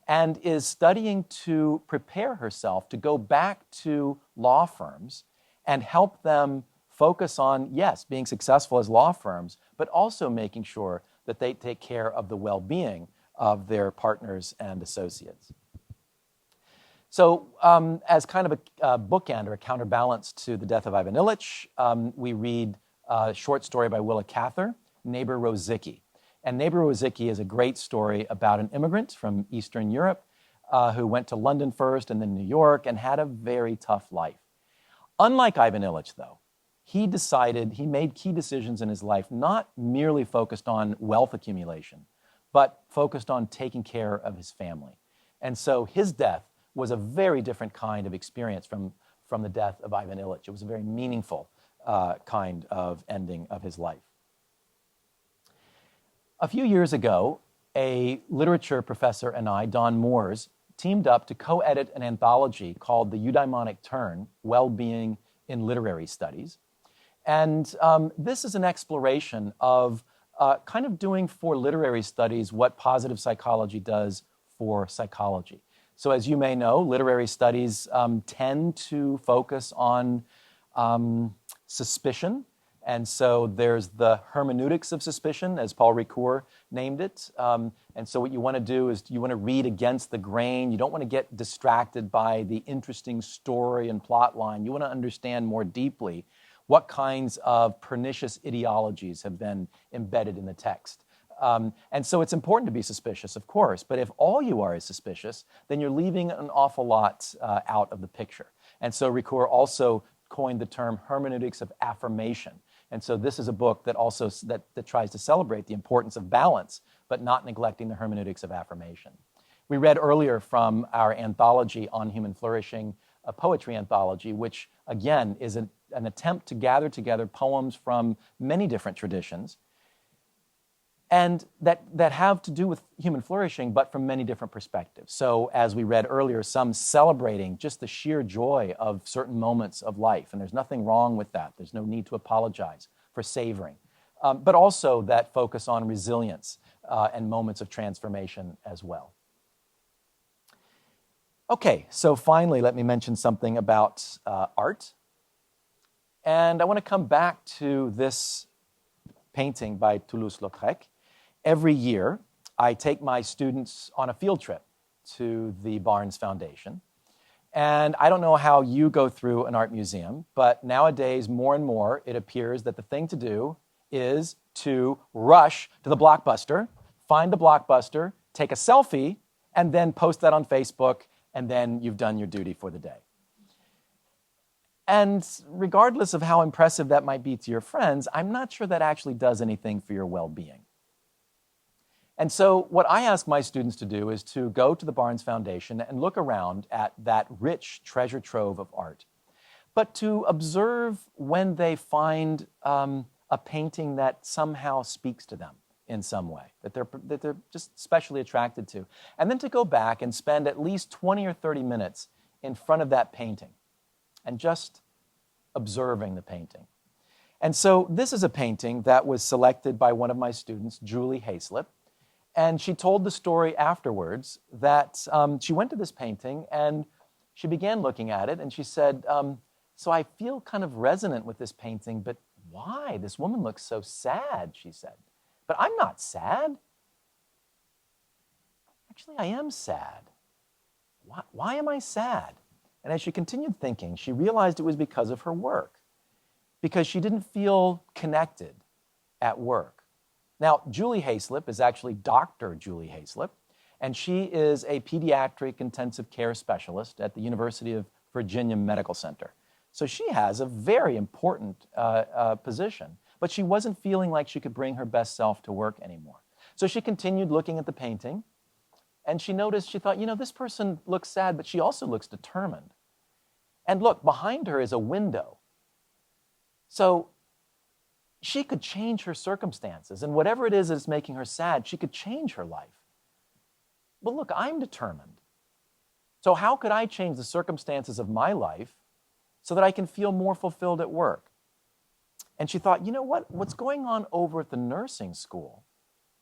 and is studying to prepare herself to go back to law firms and help them focus on, yes, being successful as law firms, but also making sure that they take care of the well-being of their partners and associates. So as kind of a bookend or a counterbalance to The Death of Ivan Ilyich, we read a short story by Willa Cather, Neighbor Rosicky. And Neighbor Rosicky is a great story about an immigrant from Eastern Europe who went to London first and then New York and had a very tough life. Unlike Ivan Ilyich, though, he made key decisions in his life not merely focused on wealth accumulation, but focused on taking care of his family. And so his death was a very different kind of experience from the death of Ivan Ilyich. It was a very meaningful kind of ending of his life. A few years ago, a literature professor and I, Don Moores, teamed up to co-edit an anthology called The Eudaimonic Turn, Well-Being in Literary Studies. And this is an exploration of kind of doing for literary studies what positive psychology does for psychology. So as you may know, literary studies tend to focus on suspicion And so there's the hermeneutics of suspicion, as Paul Ricoeur named it. And so what you want to do is you want to read against the grain. You don't want to get distracted by the interesting story and plot line. You want to understand more deeply what kinds of pernicious ideologies have been embedded in the text. And so it's important to be suspicious, of course, but if all you are is suspicious, then you're leaving an awful lot out of the picture. And so Ricoeur also coined the term hermeneutics of affirmation. And so this is a book that also that tries to celebrate the importance of balance, but not neglecting the hermeneutics of affirmation. We read earlier from our anthology on human flourishing, a poetry anthology, which again is an attempt to gather together poems from many different traditions, and that have to do with human flourishing, but from many different perspectives. So as we read earlier, some celebrating just the sheer joy of certain moments of life, and there's nothing wrong with that. There's no need to apologize for savoring. But also that focus on resilience and moments of transformation as well. Okay, so finally, let me mention something about art. And I want to come back to this painting by Toulouse-Lautrec. Every year, I take my students on a field trip to the Barnes Foundation. And I don't know how you go through an art museum, but nowadays, more and more, it appears that the thing to do is to rush to the Blockbuster, find the Blockbuster, take a selfie, and then post that on Facebook, and then you've done your duty for the day. And regardless of how impressive that might be to your friends, I'm not sure that actually does anything for your well-being. And so what I ask my students to do is to go to the Barnes Foundation and look around at that rich treasure trove of art, but to observe when they find a painting that somehow speaks to them in some way, that they're just specially attracted to, and then to go back and spend at least 20 or 30 minutes in front of that painting and just observing the painting. And so this is a painting that was selected by one of my students, Julie Hayslip, and she told the story afterwards that she went to this painting and she began looking at it and she said, so I feel kind of resonant with this painting, but why? This woman looks so sad, she said. But I'm not sad. Actually, I am sad. Why am I sad? And as she continued thinking, she realized it was because of her work, because she didn't feel connected at work. Now, Julie Hayslip is actually Dr. Julie Hayslip, and she is a pediatric intensive care specialist at the University of Virginia Medical Center. So she has a very important position, but she wasn't feeling like she could bring her best self to work anymore. So she continued looking at the painting, and she noticed, she thought, this person looks sad, but she also looks determined. And look, behind her is a window. So she could change her circumstances, and whatever it is that's making her sad, she could change her life. But look, I'm determined. So how could I change the circumstances of my life so that I can feel more fulfilled at work? And she thought, what's going on over at the nursing school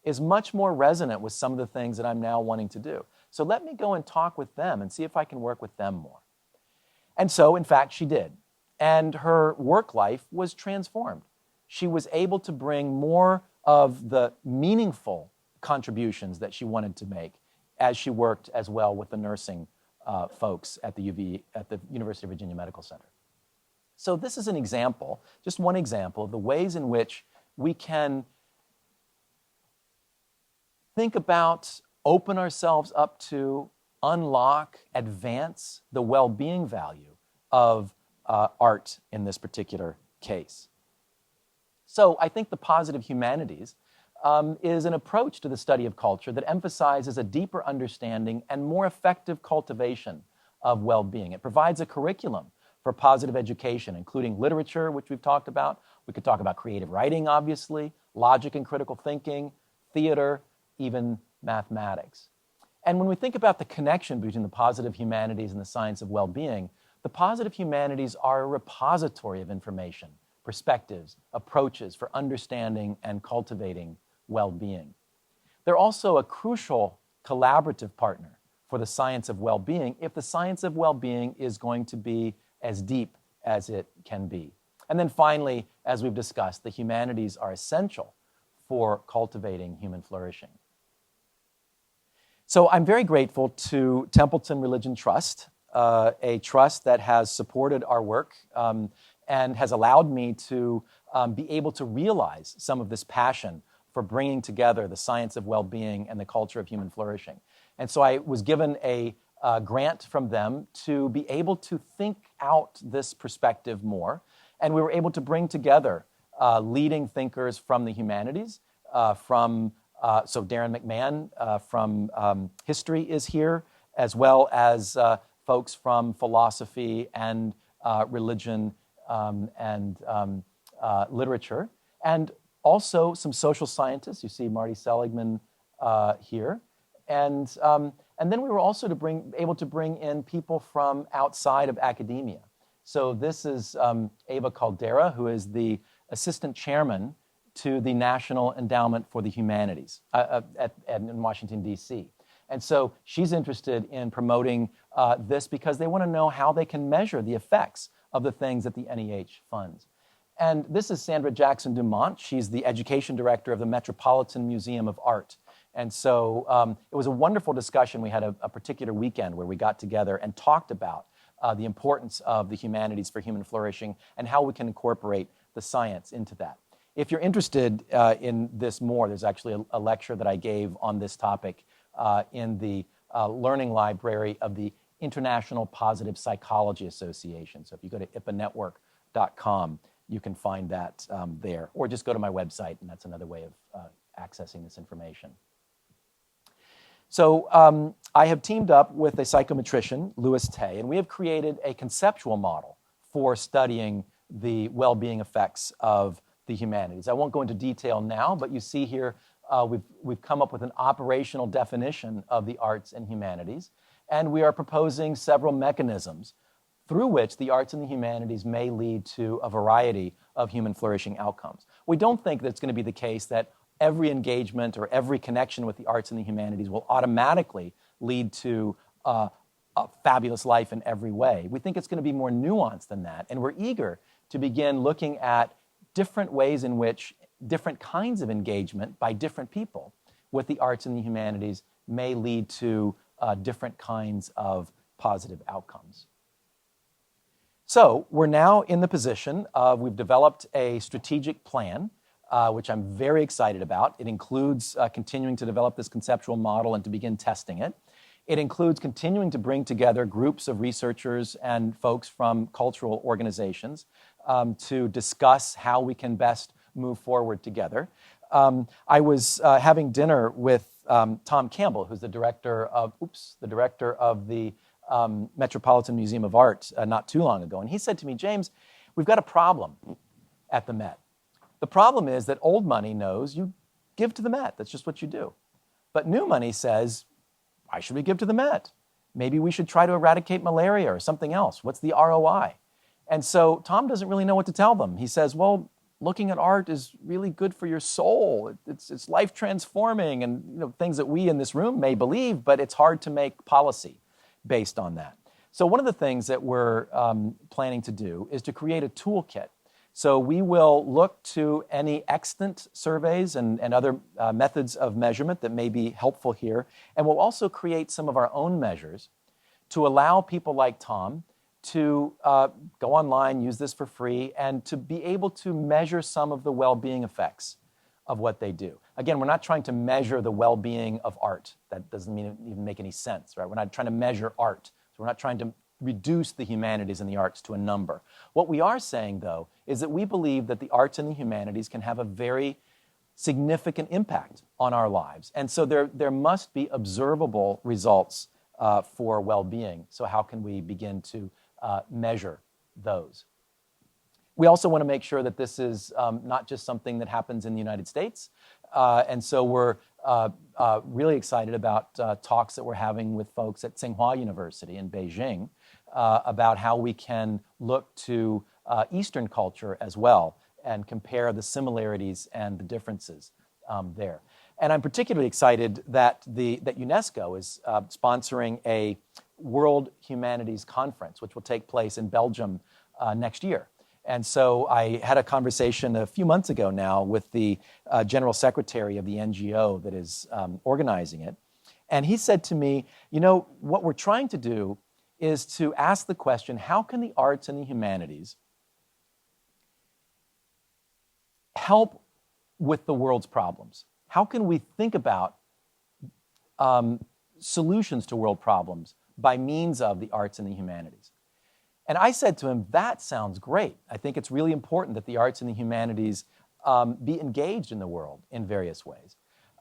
is much more resonant with some of the things that I'm now wanting to do. So let me go and talk with them and see if I can work with them more. And so, in fact, she did. And her work life was transformed. She was able to bring more of the meaningful contributions that she wanted to make as she worked as well with the nursing folks at the University of Virginia Medical Center. So this is an example, just one example of the ways in which we can think about, open ourselves up to, unlock, advance the well-being value of art in this particular case. So I think the positive humanities is an approach to the study of culture that emphasizes a deeper understanding and more effective cultivation of well-being. It provides a curriculum for positive education, including literature, which we've talked about. We could talk about creative writing, obviously, logic and critical thinking, theater, even mathematics. And when we think about the connection between the positive humanities and the science of well-being, the positive humanities are a repository of information, perspectives, approaches for understanding and cultivating well-being. They're also a crucial collaborative partner for the science of well-being if the science of well-being is going to be as deep as it can be. And then finally, as we've discussed, the humanities are essential for cultivating human flourishing. So I'm very grateful to Templeton Religion Trust, a trust that has supported our work and has allowed me to be able to realize some of this passion for bringing together the science of well-being and the culture of human flourishing. And so I was given a grant from them to be able to think out this perspective more. And we were able to bring together leading thinkers from the humanities, so Darren McMahon from history is here, as well as folks from philosophy and religion and literature, and also some social scientists. You see Marty Seligman here. And then we were also able to bring in people from outside of academia. So this is Ava Caldera, who is the assistant chairman to the National Endowment for the Humanities in Washington, D.C. And so she's interested in promoting this because they want to know how they can measure the effects of the things that the NEH funds. And this is Sandra Jackson Dumont. She's the education director of the Metropolitan Museum of Art. And so it was a wonderful discussion. We had a particular weekend where we got together and talked about the importance of the humanities for human flourishing and how we can incorporate the science into that. If you're interested in this more, there's actually a lecture that I gave on this topic in the Learning Library of the International Positive Psychology Association. So if you go to ipanetwork.com, you can find that there. Or just go to my website, and that's another way of accessing this information. So I have teamed up with a psychometrician, Louis Tay, and we have created a conceptual model for studying the well-being effects of the humanities. I won't go into detail now, but you see here we've come up with an operational definition of the arts and humanities, and we are proposing several mechanisms through which the arts and the humanities may lead to a variety of human flourishing outcomes. We don't think that it's going to be the case that every engagement or every connection with the arts and the humanities will automatically lead to a fabulous life in every way. We think it's going to be more nuanced than that, and we're eager to begin looking at different ways in which different kinds of engagement by different people with the arts and the humanities may lead to different kinds of positive outcomes. So we're now in the position of we've developed a strategic plan, which I'm very excited about. It includes continuing to develop this conceptual model and to begin testing it. It includes continuing to bring together groups of researchers and folks from cultural organizations to discuss how we can best move forward together. I was having dinner with Tom Campbell, who's the director of the Metropolitan Museum of Art not too long ago, and he said to me, "James, we've got a problem at the Met. The problem is that old money knows you give to the Met. That's just what you do. But new money says, why should we give to the Met? Maybe we should try to eradicate malaria or something else. What's the ROI?" And so Tom doesn't really know what to tell them. He says, well, looking at art is really good for your soul. It's life transforming, and things that we in this room may believe, but it's hard to make policy based on that. So one of the things that we're planning to do is to create a toolkit. So we will look to any extant surveys and other methods of measurement that may be helpful here, and we'll also create some of our own measures to allow people like Tom to go online, use this for free, and to be able to measure some of the well-being effects of what they do. Again, we're not trying to measure the well-being of art. That doesn't even make any sense, right? We're not trying to measure art. So we're not trying to reduce the humanities and the arts to a number. What we are saying, though, is that we believe that the arts and the humanities can have a very significant impact on our lives. And so there must be observable results for well-being. So how can we begin to measure those? We also want to make sure that this is not just something that happens in the United States. And so we're really excited about talks that we're having with folks at Tsinghua University in Beijing about how we can look to Eastern culture as well and compare the similarities and the differences there. And I'm particularly excited that UNESCO is sponsoring a World Humanities Conference, which will take place in Belgium next year. And so I had a conversation a few months ago now with the general secretary of the NGO that is organizing it. And he said to me, what we're trying to do is to ask the question, how can the arts and the humanities help with the world's problems? How can we think about solutions to world problems by means of the arts and the humanities? And I said to him, that sounds great. I think it's really important that the arts and the humanities be engaged in the world in various ways.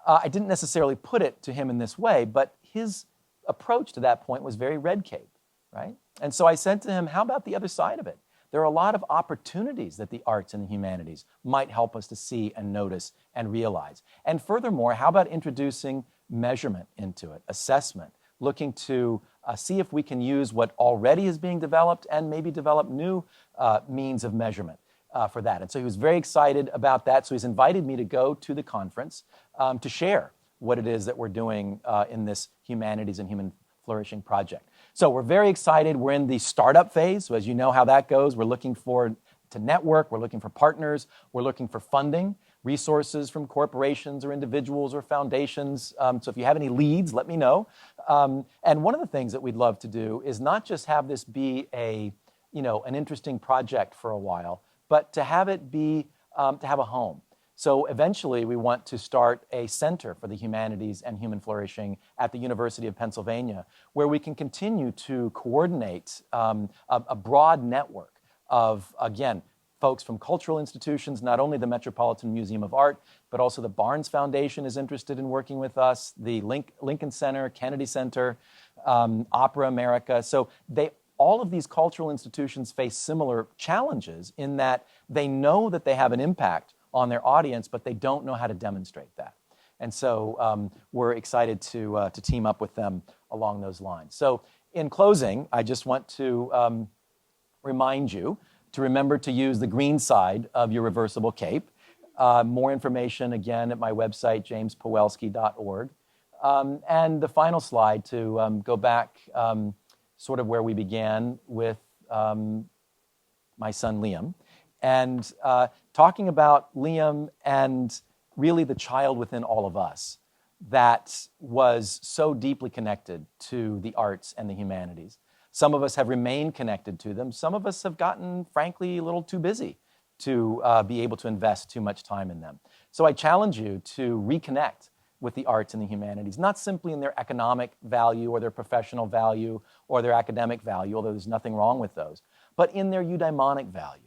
I didn't necessarily put it to him in this way, but his approach to that point was very red cape, right? And so I said to him, how about the other side of it? There are a lot of opportunities that the arts and the humanities might help us to see and notice and realize. And furthermore, how about introducing measurement into it, assessment, looking to see if we can use what already is being developed and maybe develop new means of measurement for that. And so he was very excited about that. So he's invited me to go to the conference to share what it is that we're doing in this Humanities and Human Flourishing project. So we're very excited. We're in the startup phase. So as you know how that goes, we're looking to network. We're looking for partners. We're looking for funding, resources from corporations or individuals or foundations. So if you have any leads, let me know. And one of the things that we'd love to do is not just have this be an interesting project for a while, but to have it be, to have a home. So eventually we want to start a center for the humanities and human flourishing at the University of Pennsylvania, where we can continue to coordinate a broad network of, again, folks from cultural institutions, not only the Metropolitan Museum of Art, but also the Barnes Foundation is interested in working with us, the Lincoln Center, Kennedy Center, Opera America. So all of these cultural institutions face similar challenges in that they know that they have an impact on their audience, but they don't know how to demonstrate that. And so we're excited to team up with them along those lines. So in closing, I just want to remind you to remember to use the green side of your reversible cape. More information, again, at my website, jamespawelski.org. And the final slide to go back sort of where we began with my son, Liam, and talking about Liam and really the child within all of us that was so deeply connected to the arts and the humanities. Some of us have remained connected to them. Some of us have gotten, frankly, a little too busy to be able to invest too much time in them. So I challenge you to reconnect with the arts and the humanities, not simply in their economic value or their professional value or their academic value, although there's nothing wrong with those, but in their eudaimonic value.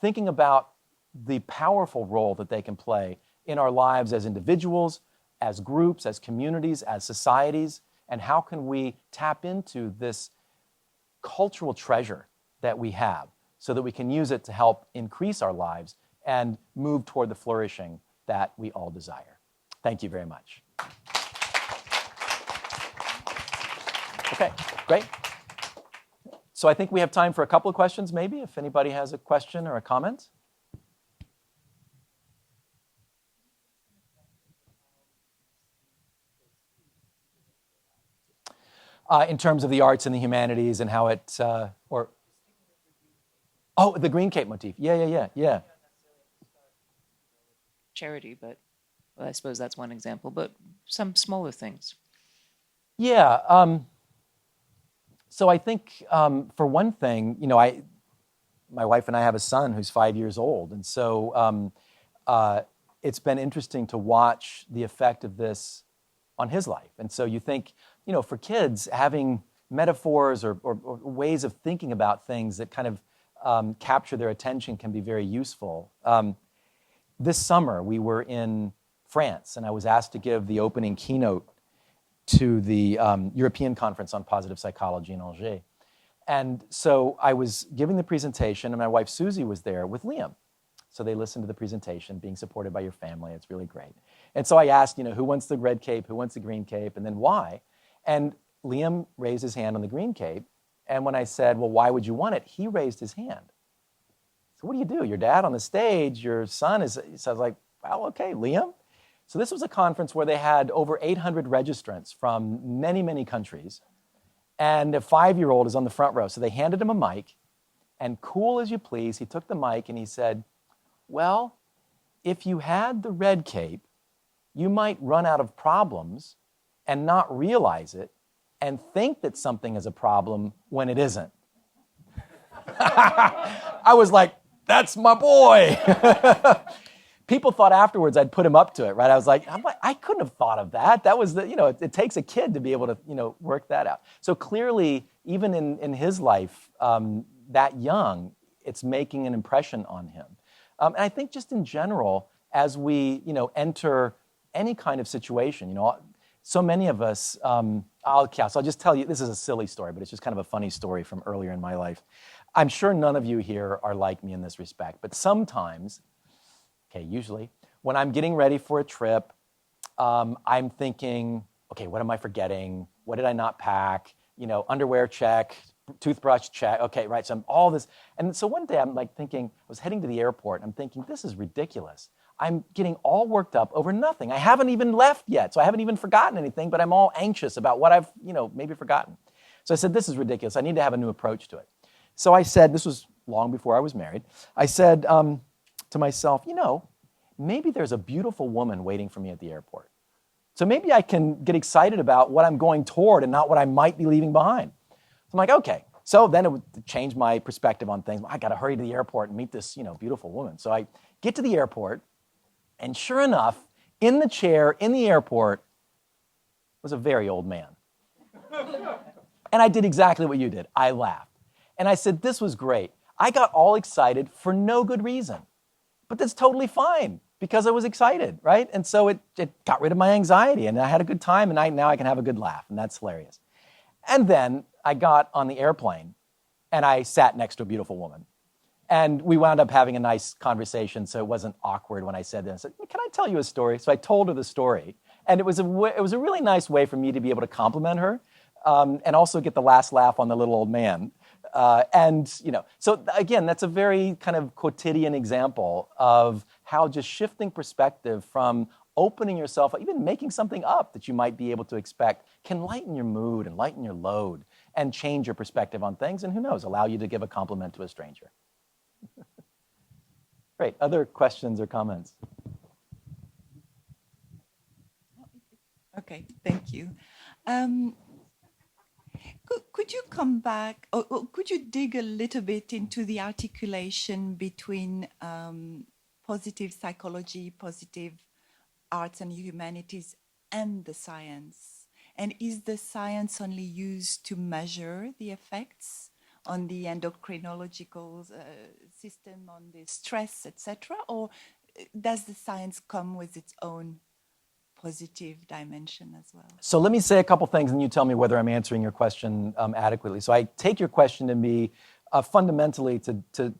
Thinking about the powerful role that they can play in our lives as individuals, as groups, as communities, as societies, and how can we tap into this cultural treasure that we have so that we can use it to help increase our lives and move toward the flourishing that we all desire. Thank you very much. Okay, great. So I think we have time for a couple of questions, maybe, if anybody has a question or a comment. In terms of the arts and the humanities and how it, the green cape motif. Yeah. Charity, but well, I suppose that's one example, but some smaller things. Yeah. So I think, for one thing, my wife and I have a son who's 5 years old, and so it's been interesting to watch the effect of this on his life. And so you think, for kids, having metaphors or ways of thinking about things that kind of capture their attention can be very useful. This summer, we were in France, and I was asked to give the opening keynote to the European Conference on Positive Psychology in Angers. And so I was giving the presentation, and my wife Susie was there with Liam. So they listened to the presentation, being supported by your family. It's really great. And so I asked, who wants the red cape, who wants the green cape, and then why? And Liam raised his hand on the green cape, and when I said, well, why would you want it? He raised his hand. So what do? Your dad on the stage, your son is, so I was like, well, okay, Liam. So this was a conference where they had over 800 registrants from many, many countries, and a 5-year-old is on the front row. So they handed him a mic, And cool as you please, he took the mic and he said, well, if you had the red cape, you might run out of problems and not realize it and think that something is a problem when it isn't. I was like, that's my boy. People thought afterwards I'd put him up to it, right? I'm like, I couldn't have thought of that. That was it takes a kid to be able to, work that out. So clearly, even in his life, that young, it's making an impression on him. And I think just in general, as we, enter any kind of situation, so many of us, so I'll just tell you, this is a silly story, but it's just kind of a funny story from earlier in my life. I'm sure none of you here are like me in this respect, but sometimes, usually, when I'm getting ready for a trip, I'm thinking, okay, what am I forgetting? What did I not pack? Underwear check, toothbrush check. Okay, right, so I'm all this. And so one day I'm like thinking, I was heading to the airport, and I'm thinking, this is ridiculous. I'm getting all worked up over nothing. I haven't even left yet, so I haven't even forgotten anything, but I'm all anxious about what I've, maybe forgotten. So I said, this is ridiculous. I need to have a new approach to it. So I said, this was long before I was married, I said to myself, maybe there's a beautiful woman waiting for me at the airport. So maybe I can get excited about what I'm going toward and not what I might be leaving behind. So I'm like, okay. So then it would change my perspective on things. I got to hurry to the airport and meet this, beautiful woman. So I get to the airport, and sure enough, in the chair in the airport was a very old man. And I did exactly what you did. I laughed. And I said, this was great. I got all excited for no good reason. But that's totally fine because I was excited, right? And so it got rid of my anxiety, and I had a good time, and now I can have a good laugh, and that's hilarious. And then I got on the airplane, and I sat next to a beautiful woman. And we wound up having a nice conversation, so it wasn't awkward when I said this. I said, can I tell you a story? So I told her the story. And it was a really nice way for me to be able to compliment her and also get the last laugh on the little old man. So again, that's a very kind of quotidian example of how just shifting perspective from opening yourself, even making something up that you might be able to expect, can lighten your mood and lighten your load and change your perspective on things, and who knows, allow you to give a compliment to a stranger. Great. Other questions or comments? Okay, thank you. Could you come back, or could you dig a little bit into the articulation between positive psychology, positive arts and humanities, and the science? And is the science only used to measure the effects on the endocrinological system, on the stress, etc., or does the science come with its own positive dimension as well? So let me say a couple things, and you tell me whether I'm answering your question adequately. So I take your question to be fundamentally to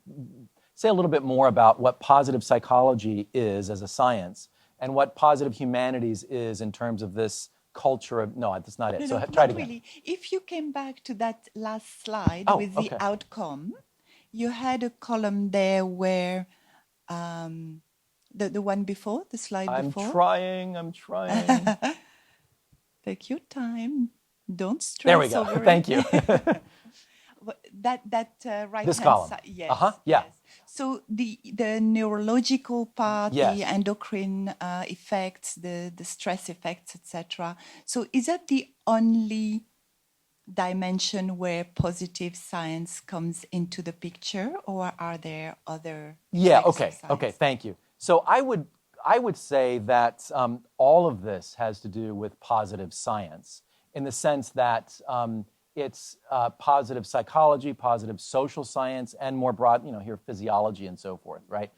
say a little bit more about what positive psychology is as a science and what positive humanities is in terms of this culture of, no, that's not it. So try it again. Really. If you came back to that last slide with the outcome, you had a column there where the one before, the slide before. I'm trying. Take your time. Don't stress. There we go. Over Thank you. that right this hand column. side. Yes. Yeah. Yes. So the neurological part, yes. the endocrine effects, the stress effects, etc. So is that the only dimension where positive science comes into the picture, or are there other? Yeah. Okay. Thank you. So I would say that all of this has to do with positive science in the sense that it's positive psychology, positive social science, and more broad, here physiology and so forth, right?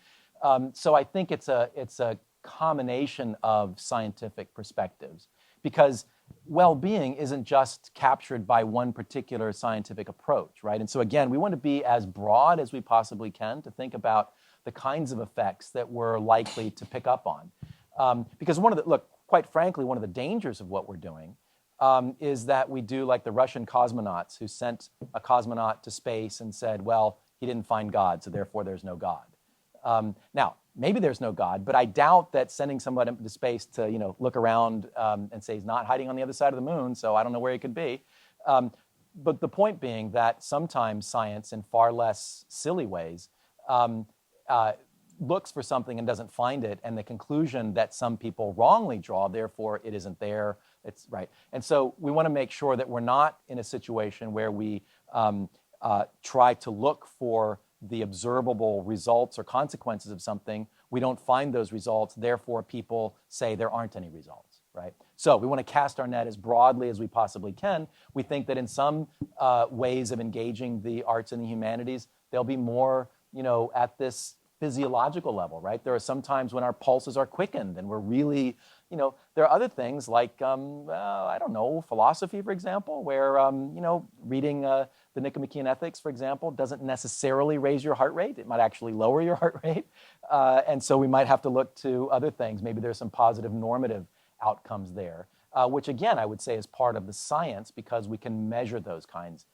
So I think it's a combination of scientific perspectives because well-being isn't just captured by one particular scientific approach, right? And so again, we want to be as broad as we possibly can to think about the kinds of effects that we're likely to pick up on. Because quite frankly, one of the dangers of what we're doing is that we do like the Russian cosmonauts who sent a cosmonaut to space and said, well, he didn't find God, so therefore there's no God. Now, maybe there's no God, but I doubt that sending somebody into space to look around and say he's not hiding on the other side of the moon, so I don't know where he could be. but the point being that sometimes science, in far less silly ways, looks for something and doesn't find it, and the conclusion that some people wrongly draw, therefore it isn't there, it's right. And so we want to make sure that we're not in a situation where we try to look for the observable results or consequences of something. We don't find those results, therefore people say there aren't any results, right? So we want to cast our net as broadly as we possibly can. We think that in some ways of engaging the arts and the humanities, there'll be more, at this physiological level, right? There are some times when our pulses are quickened and we're really, there are other things like, I don't know, philosophy, for example, where, reading the Nicomachean Ethics, for example, doesn't necessarily raise your heart rate. It might actually lower your heart rate. And so we might have to look to other things. Maybe there's some positive normative outcomes there, which again, I would say is part of the science because we can measure those kinds,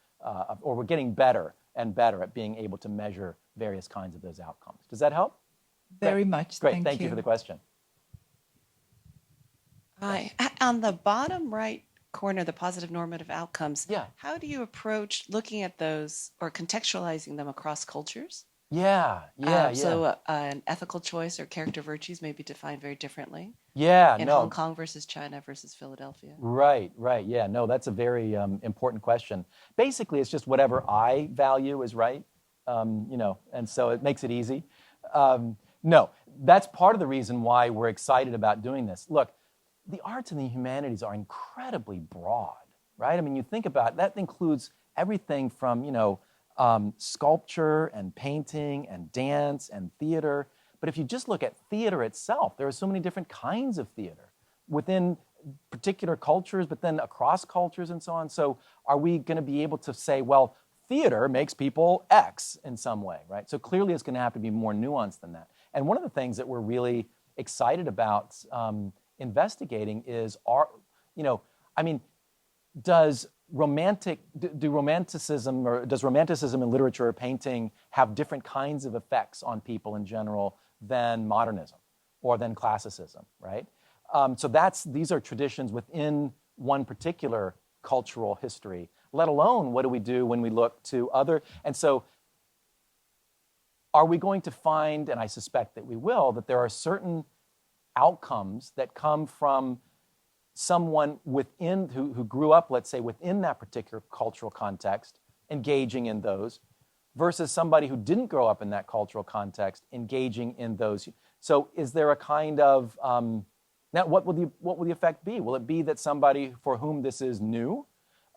or we're getting better and better at being able to measure various kinds of those outcomes. Does that help? Very much. Great. Thank you for the question. Hi. On the bottom right corner, the positive normative outcomes, Yeah. how do you approach looking at those or contextualizing them across cultures? Yeah. So an ethical choice or character virtues may be defined very differently in Hong Kong versus China versus Philadelphia. Right. Yeah, no, that's a very important question. Basically, it's just whatever I value is right, and so it makes it easy. No, that's part of the reason why we're excited about doing this. Look, the arts and the humanities are incredibly broad, right? I mean, you think about it, that includes everything from, sculpture and painting and dance and theater. But if you just look at theater itself, there are so many different kinds of theater within particular cultures, but then across cultures and so on. So are we going to be able to say, well, theater makes people X in some way, right? So clearly it's going to have to be more nuanced than that. And one of the things that we're really excited about investigating is, does romanticism in literature or painting have different kinds of effects on people in general than modernism or than classicism, right? So these are traditions within one particular cultural history, let alone what do we do when we look to other, and so are we going to find, and I suspect that we will, that there are certain outcomes that come from someone within who grew up, let's say, within that particular cultural context, engaging in those, versus somebody who didn't grow up in that cultural context, engaging in those. So is there a kind of, now what will the effect be? Will it be that somebody for whom this is new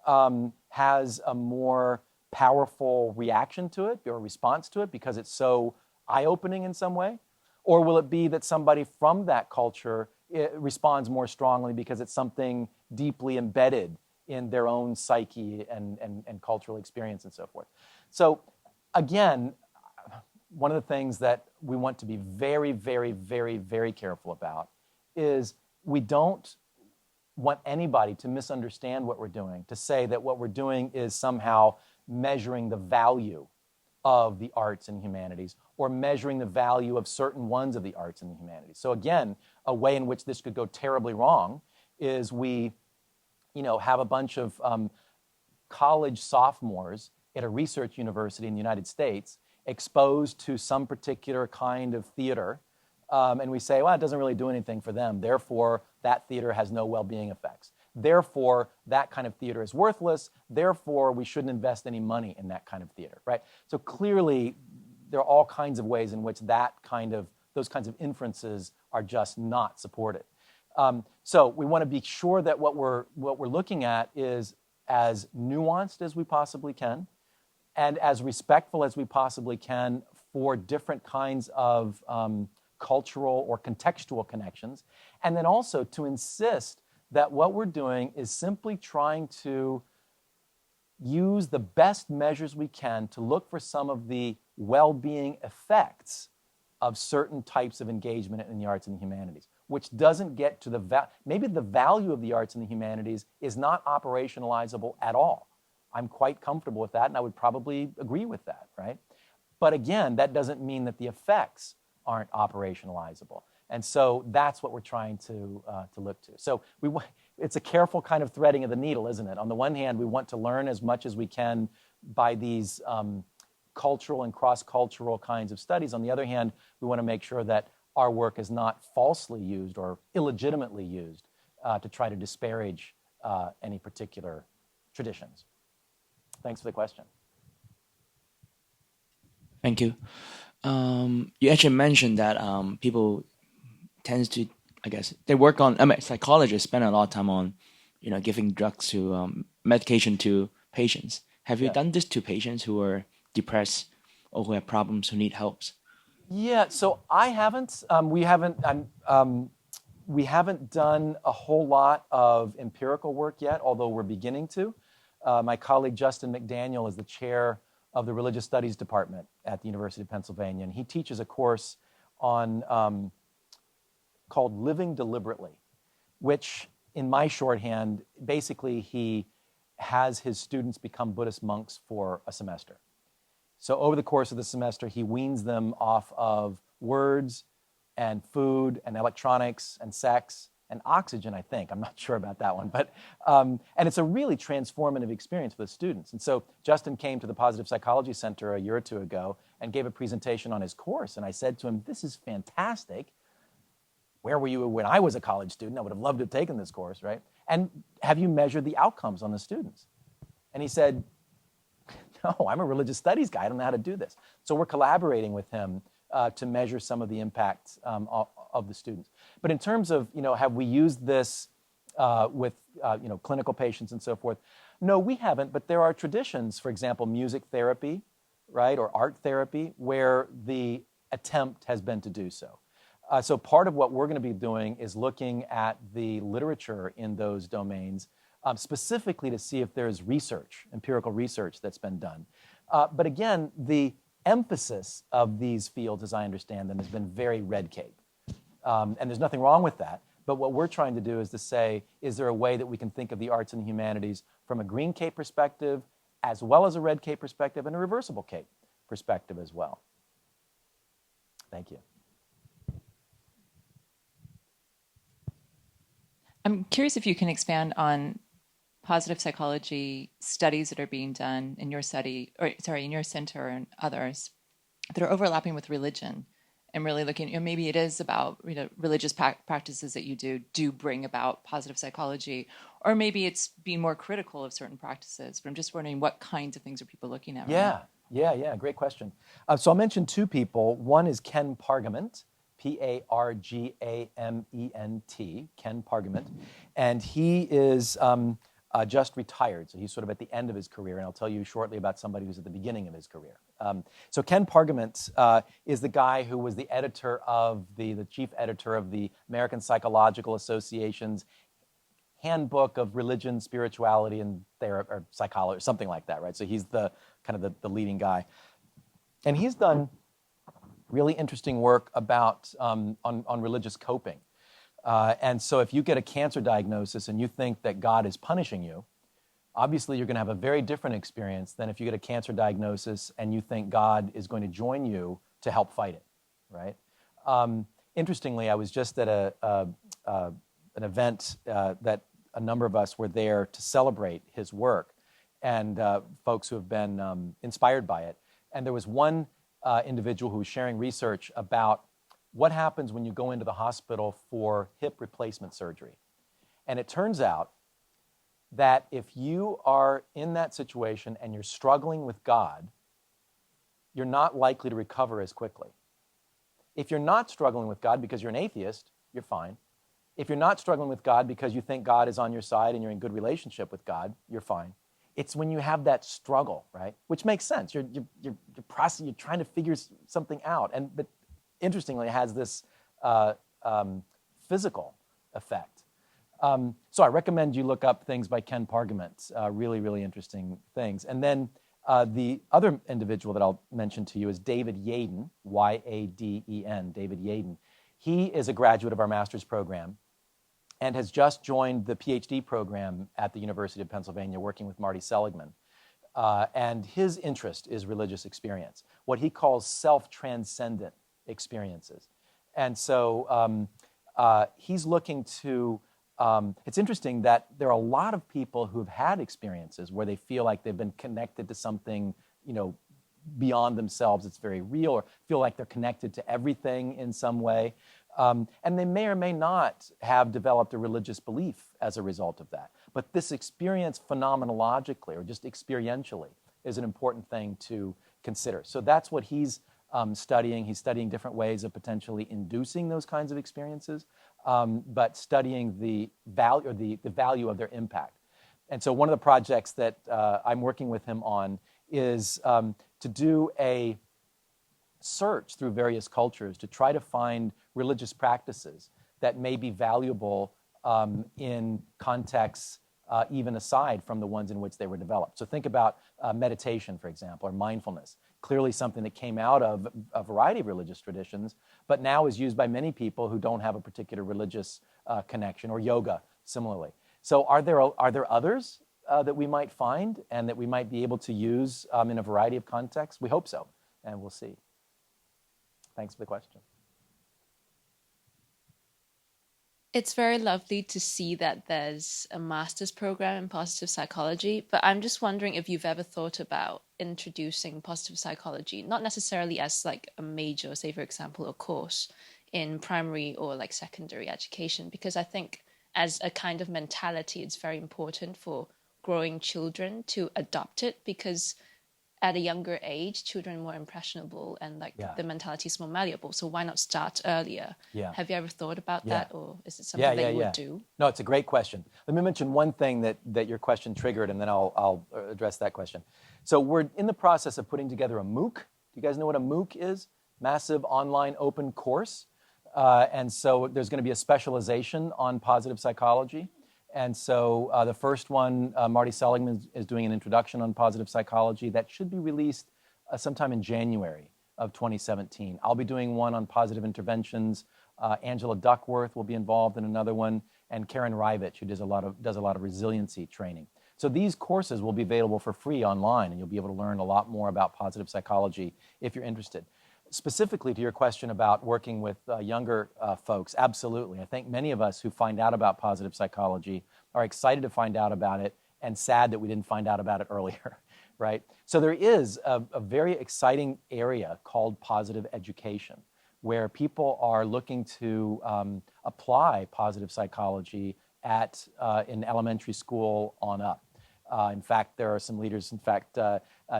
has a more powerful reaction to it or response to it because it's so eye-opening in some way? Or will it be that somebody from that culture responds more strongly because it's something deeply embedded in their own psyche and cultural experience and so forth? So again, one of the things that we want to be very, very, very, very careful about is we don't want anybody to misunderstand what we're doing, to say that what we're doing is somehow measuring the value of the arts and humanities or measuring the value of certain ones of the arts and the humanities. So again, a way in which this could go terribly wrong is we, have a bunch of college sophomores at a research university in the United States exposed to some particular kind of theater, and we say, well, it doesn't really do anything for them. Therefore, that theater has no well-being effects. Therefore, that kind of theater is worthless. Therefore, we shouldn't invest any money in that kind of theater, right? So clearly, there are all kinds of ways in which those kinds of inferences are just not supported. So we want to be sure that what we're looking at is as nuanced as we possibly can and as respectful as we possibly can for different kinds of cultural or contextual connections, and then also to insist that what we're doing is simply trying to use the best measures we can to look for some of the well-being effects of certain types of engagement in the arts and the humanities, which doesn't get to maybe the value of the arts and the humanities is not operationalizable at all. I'm quite comfortable with that, and I would probably agree with that, right? But again, that doesn't mean that the effects aren't operationalizable. And so that's what we're trying to look to. So it's a careful kind of threading of the needle, isn't it? On the one hand, we want to learn as much as we can by these cultural and cross-cultural kinds of studies. On the other hand, we want to make sure that our work is not falsely used or illegitimately used to try to disparage any particular traditions. Thanks for the question. Thank you. You actually mentioned that people tends to, I guess, they work on, psychologists spend a lot of time on, giving drugs to, medication to patients. Have you done this to patients who are depressed or who have problems, who need help? Yeah, so I haven't. We haven't done a whole lot of empirical work yet, although we're beginning to. My colleague Justin McDaniel is the chair of the Religious Studies Department at the University of Pennsylvania, and he teaches a course on called Living Deliberately, which, in my shorthand, basically he has his students become Buddhist monks for a semester. So over the course of the semester, he weans them off of words and food and electronics and sex and oxygen, I think. I'm not sure about that one. But, and it's a really transformative experience for the students. And so Justin came to the Positive Psychology Center a year or two ago and gave a presentation on his course. And I said to him, this is fantastic. Where were you when I was a college student? I would have loved to have taken this course, right? And have you measured the outcomes on the students? And he said, no, I'm a religious studies guy. I don't know how to do this. So we're collaborating with him to measure some of the impacts of the students. But in terms of, have we used this with, clinical patients and so forth? No, we haven't, but there are traditions, for example, music therapy, right, or art therapy, where the attempt has been to do so. So part of what we're going to be doing is looking at the literature in those domains, specifically to see if there's research, empirical research that's been done. But again, the emphasis of these fields, as I understand them, has been very red cape. And there's nothing wrong with that. But what we're trying to do is to say, is there a way that we can think of the arts and the humanities from a green cape perspective, as well as a red cape perspective, and a reversible cape perspective as well? Thank you. I'm curious if you can expand on positive psychology studies that are being done in your study, in your center and others that are overlapping with religion and really looking, maybe it is about, religious practices that you do bring about positive psychology, or maybe it's being more critical of certain practices. But I'm just wondering what kinds of things are people looking at right now? Yeah, great question. So I'll mention two people. One is Ken Pargament, Pargament, Ken Pargament, and he is just retired, so he's sort of at the end of his career, and I'll tell you shortly about somebody who's at the beginning of his career. So Ken Pargament is the guy who was the editor of the chief editor of the American Psychological Association's Handbook of Religion, Spirituality, and or Psychology, or something like that, right? So he's the kind of the leading guy, and he's done really interesting work about on religious coping. And so if you get a cancer diagnosis and you think that God is punishing you, obviously you're going to have a very different experience than if you get a cancer diagnosis and you think God is going to join you to help fight it, right? Interestingly, I was just at an event that a number of us were there to celebrate his work, and folks who have been inspired by it. And there was one individual who was sharing research about what happens when you go into the hospital for hip replacement surgery. And it turns out that if you are in that situation and you're struggling with God, you're not likely to recover as quickly. If you're not struggling with God because you're an atheist, you're fine. If you're not struggling with God because you think God is on your side and you're in good relationship with God, you're fine. It's when you have that struggle, right? Which makes sense. You're trying to figure something out. But interestingly, it has this physical effect. So I recommend you look up things by Ken Pargament, really, really interesting things. And then the other individual that I'll mention to you is David Yaden, Y-A-D-E-N, David Yaden. He is a graduate of our master's program and has just joined the PhD program at the University of Pennsylvania, working with Marty Seligman. And his interest is religious experience, what he calls self-transcendent experiences. And so he's looking to It's interesting that there are a lot of people who've had experiences where they feel like they've been connected to something, beyond themselves. It's very real, or feel like they're connected to everything in some way. And they may or may not have developed a religious belief as a result of that. But this experience phenomenologically, or just experientially, is an important thing to consider. So that's what he's studying. He's studying different ways of potentially inducing those kinds of experiences, but studying the value, or the value of their impact. And so one of the projects that I'm working with him on is to do a search through various cultures to try to find religious practices that may be valuable in contexts even aside from the ones in which they were developed. So think about meditation, for example, or mindfulness. Clearly something that came out of a variety of religious traditions, but now is used by many people who don't have a particular religious connection, or yoga, similarly. So are there others that we might find and that we might be able to use in a variety of contexts? We hope so, and we'll see. Thanks for the question. It's very lovely to see that there's a master's program in positive psychology, but I'm just wondering if you've ever thought about introducing positive psychology, not necessarily as like a major, say for example, a course in primary or like secondary education, because I think as a kind of mentality, it's very important for growing children to adopt it, because at a younger age, children are more impressionable and the mentality is more malleable. So why not start earlier? Yeah. Have you ever thought about that, or is it something that you would do? No, it's a great question. Let me mention one thing that your question triggered, and then I'll address that question. So we're in the process of putting together a MOOC. Do you guys know what a MOOC is? Massive Online Open Course. And so there's going to be a specialization on positive psychology. And so the first one, Marty Seligman is doing an introduction on positive psychology that should be released sometime in January of 2017. I'll be doing one on positive interventions. Angela Duckworth will be involved in another one, and Karen Rivich, who does a lot of resiliency training. So these courses will be available for free online, and you'll be able to learn a lot more about positive psychology if you're interested. Specifically to your question about working with younger folks, absolutely. I think many of us who find out about positive psychology are excited to find out about it and sad that we didn't find out about it earlier, right? So there is a very exciting area called positive education, where people are looking to apply positive psychology in elementary school on up. In fact, there are some leaders. In fact,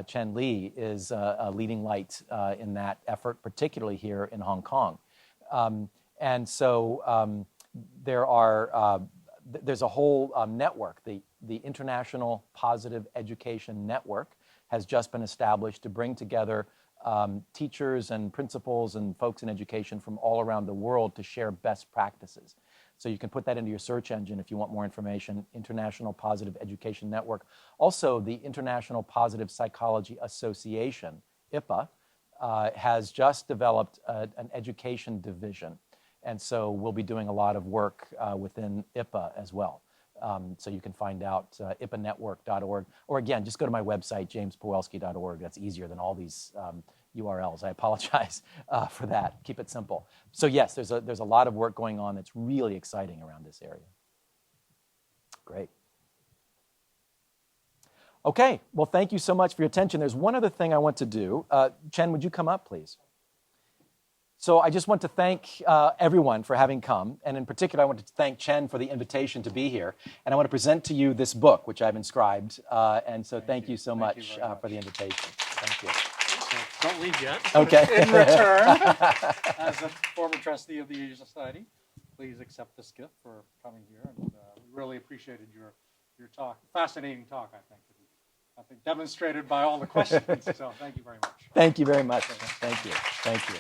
Chen Li is a leading light in that effort, particularly here in Hong Kong. And so there's a whole network. The International Positive Education Network has just been established to bring together teachers and principals and folks in education from all around the world to share best practices. So you can put that into your search engine if you want more information, International Positive Education Network. Also, the International Positive Psychology Association, IPA, has just developed an education division. And so we'll be doing a lot of work within IPA as well. So you can find out ipanetwork.org. Or again, just go to my website, jamespawelski.org. That's easier than all these URLs. I apologize for that. Keep it simple. So yes, there's a lot of work going on that's really exciting around this area. Great. Okay, well, thank you so much for your attention. There's one other thing I want to do. Chen, would you come up, please? So I just want to thank everyone for having come, and in particular, I want to thank Chen for the invitation to be here. And I want to present to you this book, which I've inscribed. And so thank you so much for the invitation. Thank you. Don't leave yet. Okay. In return, as a former trustee of the Asia Society, please accept this gift for coming here. And we really appreciated your talk. Fascinating talk, I think demonstrated by all the questions. So thank you very much. Thank you very much. Thank you. Thank you.